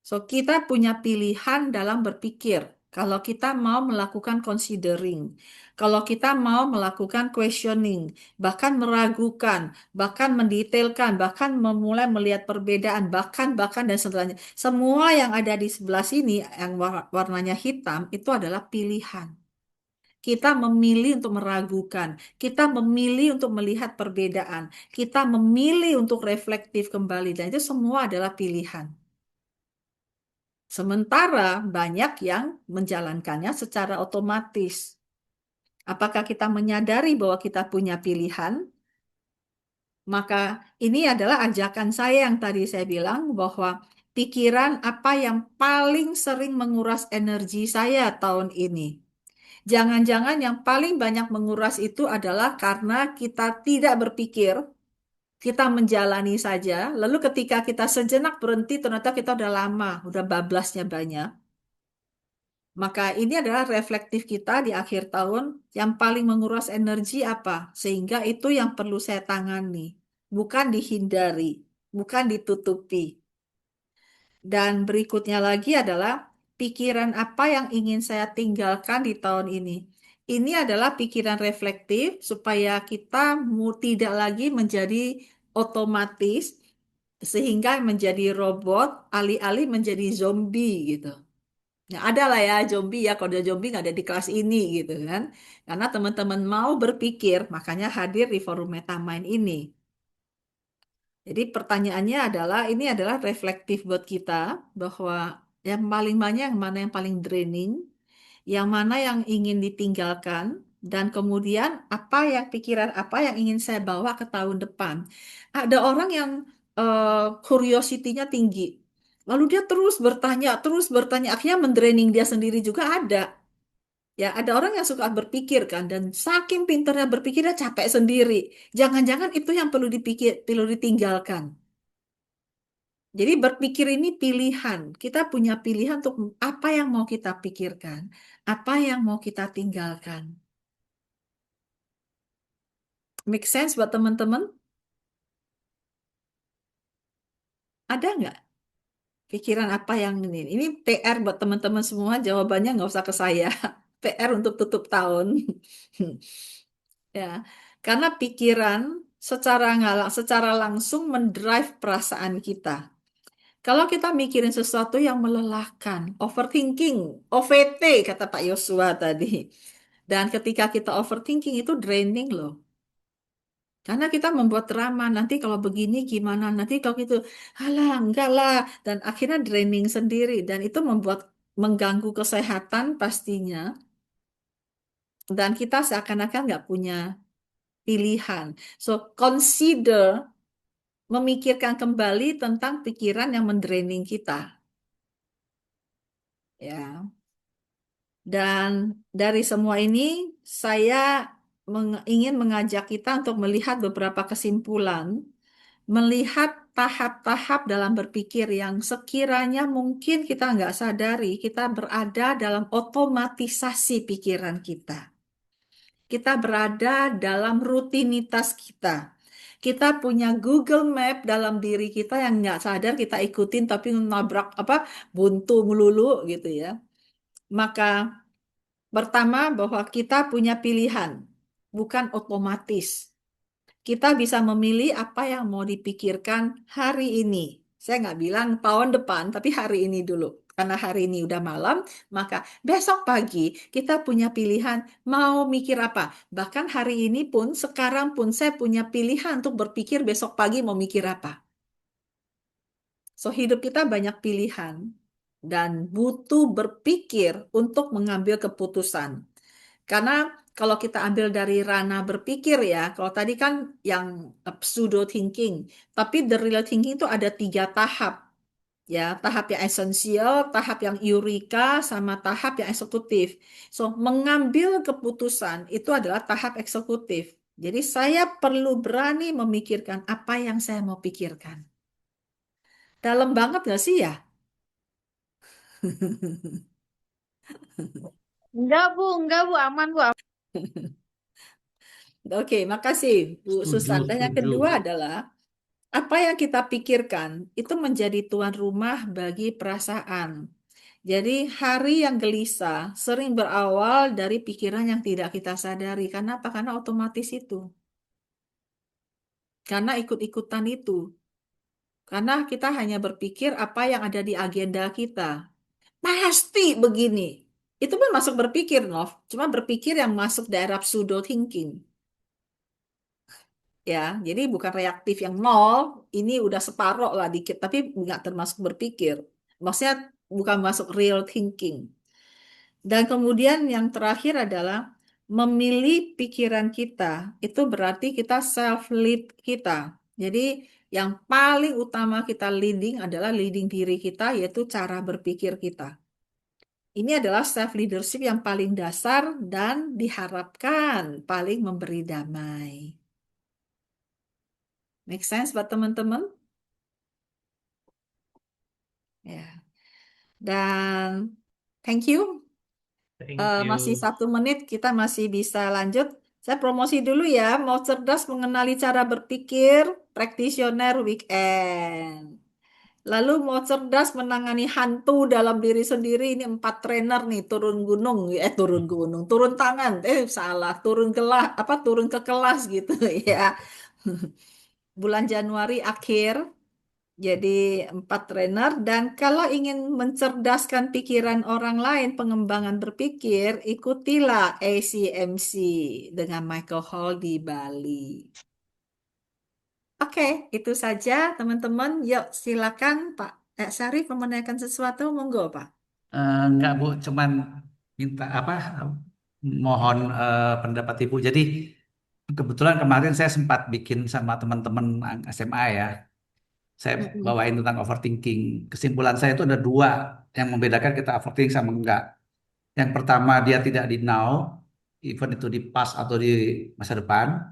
So, kita punya pilihan dalam berpikir. Kalau kita mau melakukan considering, kalau kita mau melakukan questioning, bahkan meragukan, bahkan mendetailkan, bahkan memulai melihat perbedaan, bahkan dan seterusnya. Semua yang ada di sebelah sini yang warnanya hitam itu adalah pilihan. Kita memilih untuk meragukan, kita memilih untuk melihat perbedaan, kita memilih untuk reflektif kembali, dan itu semua adalah pilihan. Sementara banyak yang menjalankannya secara otomatis. Apakah kita menyadari bahwa kita punya pilihan? Maka ini adalah ajakan saya yang tadi saya bilang bahwa pikiran apa yang paling sering menguras energi saya tahun ini. Jangan-jangan yang paling banyak menguras itu adalah karena kita tidak berpikir, kita menjalani saja. Lalu ketika kita sejenak berhenti, ternyata kita udah lama, udah bablasnya banyak. Maka ini adalah reflektif kita di akhir tahun yang paling menguras energi apa? Sehingga itu yang perlu saya tangani, bukan dihindari, bukan ditutupi. Dan berikutnya lagi adalah pikiran apa yang ingin saya tinggalkan di tahun ini. Ini adalah pikiran reflektif supaya kita tidak lagi menjadi otomatis sehingga menjadi robot, alih-alih menjadi zombie gitu. Ya, ada lah ya zombie ya, kalau ada zombie nggak ada di kelas ini gitu kan. Karena teman-teman mau berpikir, makanya hadir di forum Metamind ini. Jadi pertanyaannya adalah, ini adalah reflektif buat kita, bahwa yang paling banyak, yang mana yang paling draining, yang mana yang ingin ditinggalkan, dan kemudian pikiran apa yang ingin saya bawa ke tahun depan. Ada orang yang curiosity-nya tinggi. Lalu dia terus bertanya, akhirnya mendraining dia sendiri juga ada. Ya, ada orang yang suka berpikir kan, dan saking pinternya berpikir dia capek sendiri. Jangan-jangan itu yang perlu ditinggalkan. Jadi berpikir ini pilihan. Kita punya pilihan untuk apa yang mau kita pikirkan, apa yang mau kita tinggalkan. Make sense buat teman-teman? Ada nggak pikiran apa yang ini? Ini PR buat teman-teman semua. Jawabannya nggak usah ke saya. PR untuk tutup tahun. Ya, karena pikiran secara langsung mendrive perasaan kita. Kalau kita mikirin sesuatu yang melelahkan, overthinking, OVT kata Pak Yosua tadi. Dan ketika kita overthinking itu draining loh. Karena kita membuat drama, nanti kalau begini gimana, nanti kalau gitu, halah enggak lah. Dan akhirnya draining sendiri. Dan itu mengganggu kesehatan pastinya. Dan kita seakan-akan nggak punya pilihan. So, consider memikirkan kembali tentang pikiran yang mendraining kita. Ya. Dan dari semua ini, saya ingin mengajak kita untuk melihat beberapa kesimpulan, melihat tahap-tahap dalam berpikir yang sekiranya mungkin kita nggak sadari, kita berada dalam otomatisasi pikiran kita. Kita berada dalam rutinitas kita. Kita punya Google Map dalam diri kita yang nggak sadar kita ikutin, tapi nabrak buntu melulu gitu ya. Maka pertama, bahwa kita punya pilihan, bukan otomatis. Kita bisa memilih apa yang mau dipikirkan hari ini. Saya nggak bilang tahun depan, tapi hari ini dulu. Karena hari ini udah malam, maka besok pagi kita punya pilihan mau mikir apa. Bahkan hari ini pun, sekarang pun saya punya pilihan untuk berpikir besok pagi mau mikir apa. So, hidup kita banyak pilihan dan butuh berpikir untuk mengambil keputusan. Karena kalau kita ambil dari ranah berpikir ya, kalau tadi kan yang pseudo thinking, tapi the real thinking itu ada 3 tahap. Ya, tahap yang esensial, tahap yang eureka, sama tahap yang eksekutif. So, mengambil keputusan itu adalah tahap eksekutif. Jadi saya perlu berani memikirkan apa yang saya mau pikirkan. Dalam banget nggak sih ya? Enggak Bu, aman Bu. Oke, makasih Bu Setuju, Susan. Dan yang setuju. kedua adalah apa yang kita pikirkan itu menjadi tuan rumah bagi perasaan. Jadi hari yang gelisah sering berawal dari pikiran yang tidak kita sadari. Karena apa? Karena otomatis itu. Karena ikut-ikutan itu. Karena kita hanya berpikir apa yang ada di agenda kita. Pasti begini. Itu pun masuk berpikir, Nov. Cuma berpikir yang masuk daerah pseudo thinking. Ya, jadi bukan reaktif yang nol, ini udah separoh lah dikit, tapi nggak termasuk berpikir. Maksudnya bukan masuk real thinking. Dan kemudian yang terakhir adalah memilih pikiran kita. Itu berarti kita self-lead kita. Jadi yang paling utama kita leading adalah leading diri kita, yaitu cara berpikir kita. Ini adalah self leadership yang paling dasar dan diharapkan paling memberi damai. Make sense buat teman-teman? Ya. Dan thank you. Thank Masih you. 1 menit, kita masih bisa lanjut. Saya promosi dulu ya. Mau cerdas mengenali cara berpikir, practitioner weekend. Lalu mau cerdas menangani hantu dalam diri sendiri, ini 4 trainer nih, turun gunung, turun tangan, salah, turun ke kelas gitu ya. Bulan Januari akhir. Jadi 4 trainer, dan kalau ingin mencerdaskan pikiran orang lain, pengembangan berpikir, ikutilah ACMC dengan Michael Hall di Bali. Oke, itu saja teman-teman. Yuk silakan Pak Syarif menanyakan sesuatu, monggo Pak. Enggak Bu, cuman minta apa? Mohon pendapat Ibu. Jadi kebetulan kemarin saya sempat bikin sama teman-teman SMA ya. Saya Mm-mm. bawain tentang overthinking. Kesimpulan saya itu ada 2 yang membedakan kita overthinking sama enggak. Yang pertama dia tidak di now, even itu di past atau di masa depan.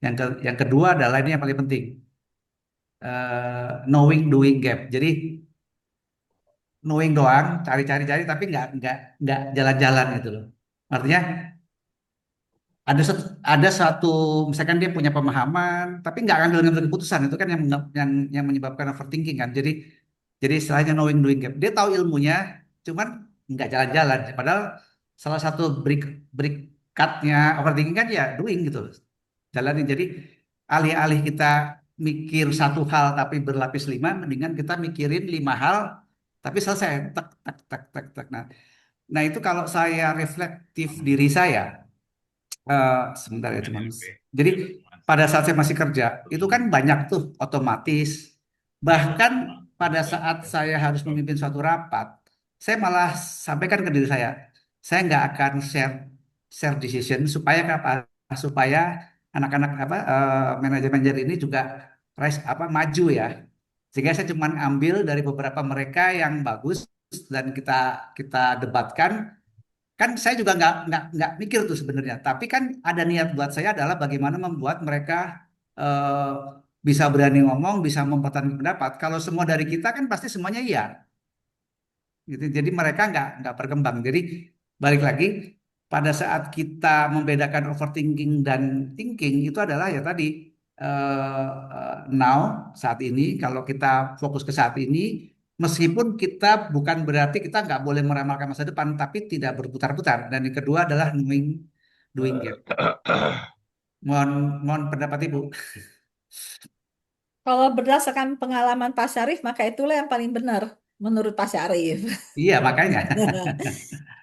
Yang kedua adalah ini yang paling penting, knowing doing gap. Jadi knowing doang, cari-cari-cari tapi nggak jalan-jalan gitu loh. Artinya ada satu misalkan dia punya pemahaman tapi nggak ngambil keputusan, itu kan yang menyebabkan overthinking kan. Jadi istilahnya knowing doing gap. Dia tahu ilmunya cuman nggak jalan-jalan. Padahal salah satu break cut-nya overthinking kan ya doing gitu loh. Jalanin. Jadi alih-alih kita mikir satu hal tapi berlapis 5, mendingan kita mikirin 5 hal tapi selesai. Tak tak tak tak tak. Nah itu kalau saya reflektif diri saya, sebentar ya cuman. Jadi pada saat saya masih kerja itu kan banyak tuh otomatis. Bahkan pada saat saya harus memimpin suatu rapat, saya malah sampaikan ke diri saya nggak akan share share decision supaya apa? Supaya anak-anak apa manajer-manajer ini juga apa maju ya. Sehingga saya cuma ambil dari beberapa mereka yang bagus dan kita kita debatkan. Kan saya juga nggak mikir tuh sebenarnya, tapi kan ada niat buat saya adalah bagaimana membuat mereka eh, bisa berani ngomong, bisa mempertahankan pendapat. Kalau semua dari kita kan pasti semuanya iya, gitu. Jadi mereka nggak berkembang. Jadi balik lagi pada saat kita membedakan overthinking dan thinking itu adalah ya tadi now saat ini. Kalau kita fokus ke saat ini, meskipun kita bukan berarti kita nggak boleh meramalkan masa depan, tapi tidak berputar-putar. Dan yang kedua adalah knowing doing gap. Mohon mohon pendapat Ibu. Kalau berdasarkan pengalaman Pak Syarif, maka itulah yang paling benar menurut Pak Syarif. Iya makanya.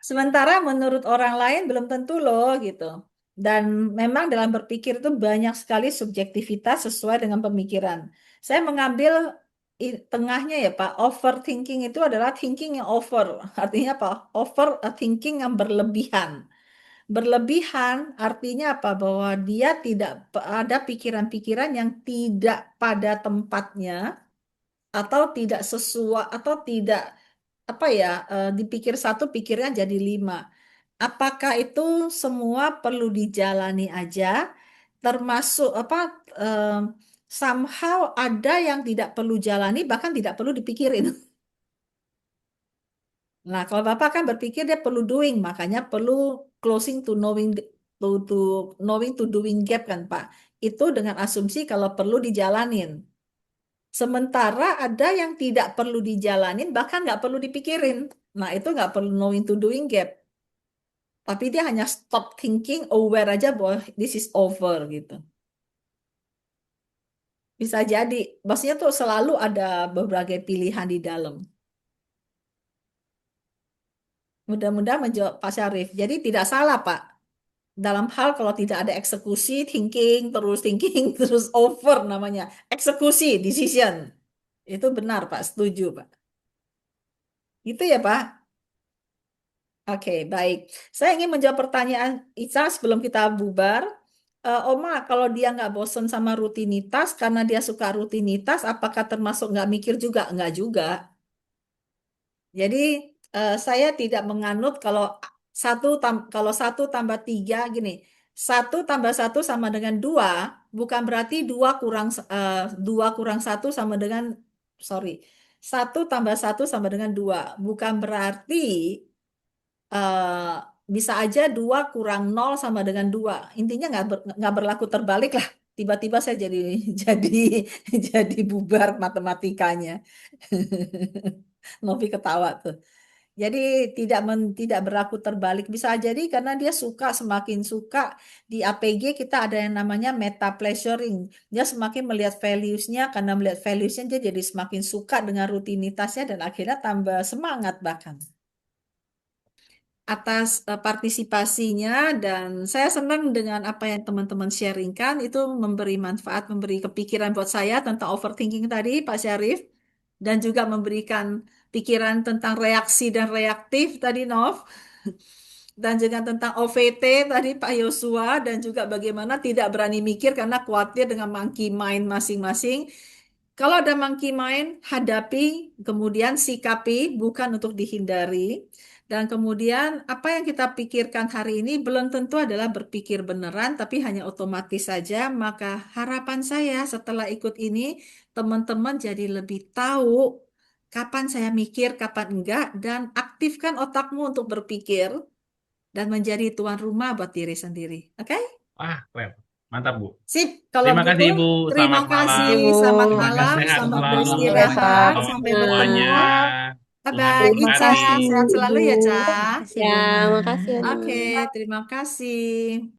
Sementara menurut orang lain belum tentu loh gitu. Dan memang dalam berpikir itu banyak sekali subjektivitas sesuai dengan pemikiran. Saya mengambil tengahnya ya Pak, overthinking itu adalah thinking yang over. Artinya apa? Over thinking yang berlebihan. Berlebihan artinya apa? Bahwa dia tidak ada pikiran-pikiran yang tidak pada tempatnya atau tidak sesuai atau tidak apa ya dipikir satu pikirnya jadi 5. Apakah itu semua perlu dijalani aja, termasuk apa eh, somehow ada yang tidak perlu jalani bahkan tidak perlu dipikirin. Nah, kalau Bapak kan berpikir dia perlu doing, makanya perlu closing to knowing to knowing to doing gap kan Pak. Itu dengan asumsi kalau perlu dijalanin. Sementara ada yang tidak perlu dijalanin, bahkan nggak perlu dipikirin. Nah, itu nggak perlu knowing to doing gap. Tapi dia hanya stop thinking, aware aja bahwa this is over gitu. Bisa jadi. Maksudnya tuh selalu ada berbagai pilihan di dalam. Mudah-mudahan menjawab Pak Syarif. Jadi tidak salah, Pak. Dalam hal kalau tidak ada eksekusi, thinking, terus over namanya. Eksekusi, decision. Itu benar, Pak. Setuju, Pak. Gitu ya, Pak. Oke, baik. Saya ingin menjawab pertanyaan Ica sebelum kita bubar. Oma, kalau dia nggak bosen sama rutinitas, karena dia suka rutinitas, apakah termasuk nggak mikir juga? Nggak juga. Jadi saya tidak menganut kalau 1 tambah 3 gini, 1 tambah 1 sama dengan 2, bukan berarti 2 kurang 1 sama dengan, sorry, 1 tambah 1 sama dengan 2, bukan berarti eh, bisa aja 2 kurang 0 sama dengan 2. Intinya nggak berlaku terbalik lah. Tiba-tiba saya jadi jadi jadi bubar matematikanya. Novi ketawa tuh. Jadi tidak berlaku terbalik. Bisa jadi karena dia semakin suka di APG kita ada yang namanya meta pleasuring. Dia semakin melihat values-nya, karena melihat values-nya dia jadi semakin suka dengan rutinitasnya dan akhirnya tambah semangat bahkan. Atas partisipasinya, dan saya senang dengan apa yang teman-teman sharingkan, itu memberi manfaat, memberi kepikiran buat saya tentang overthinking tadi, Pak Syarif, dan juga memberikan pikiran tentang reaksi dan reaktif tadi, Nov, dan juga tentang OVT tadi, Pak Yosua, dan juga bagaimana tidak berani mikir karena khawatir dengan monkey mind masing-masing. Kalau ada monkey mind, hadapi, kemudian sikapi, bukan untuk dihindari. Dan kemudian apa yang kita pikirkan hari ini belum tentu adalah berpikir beneran, tapi hanya otomatis saja. Maka harapan saya setelah ikut ini, teman-teman jadi lebih tahu kapan saya mikir, kapan enggak, dan aktifkan otakmu untuk berpikir dan menjadi tuan rumah buat diri sendiri. Oke? Wah, keren. Mantap, Bu. Sip, kalau Terima gitu kasih, Ibu. terima Selamat kasih, malam. Ibu. selamat Semoga malam, sehat selamat selalu. beristirahat, Selamat sampai Sama-sama. bertemu. semuanya. Tuhan Bye-bye, Terima Ica, memberkati. kasih, sehat Ibu. selalu ya, Ca. Ya, makasih, Oke, Oma. terima kasih.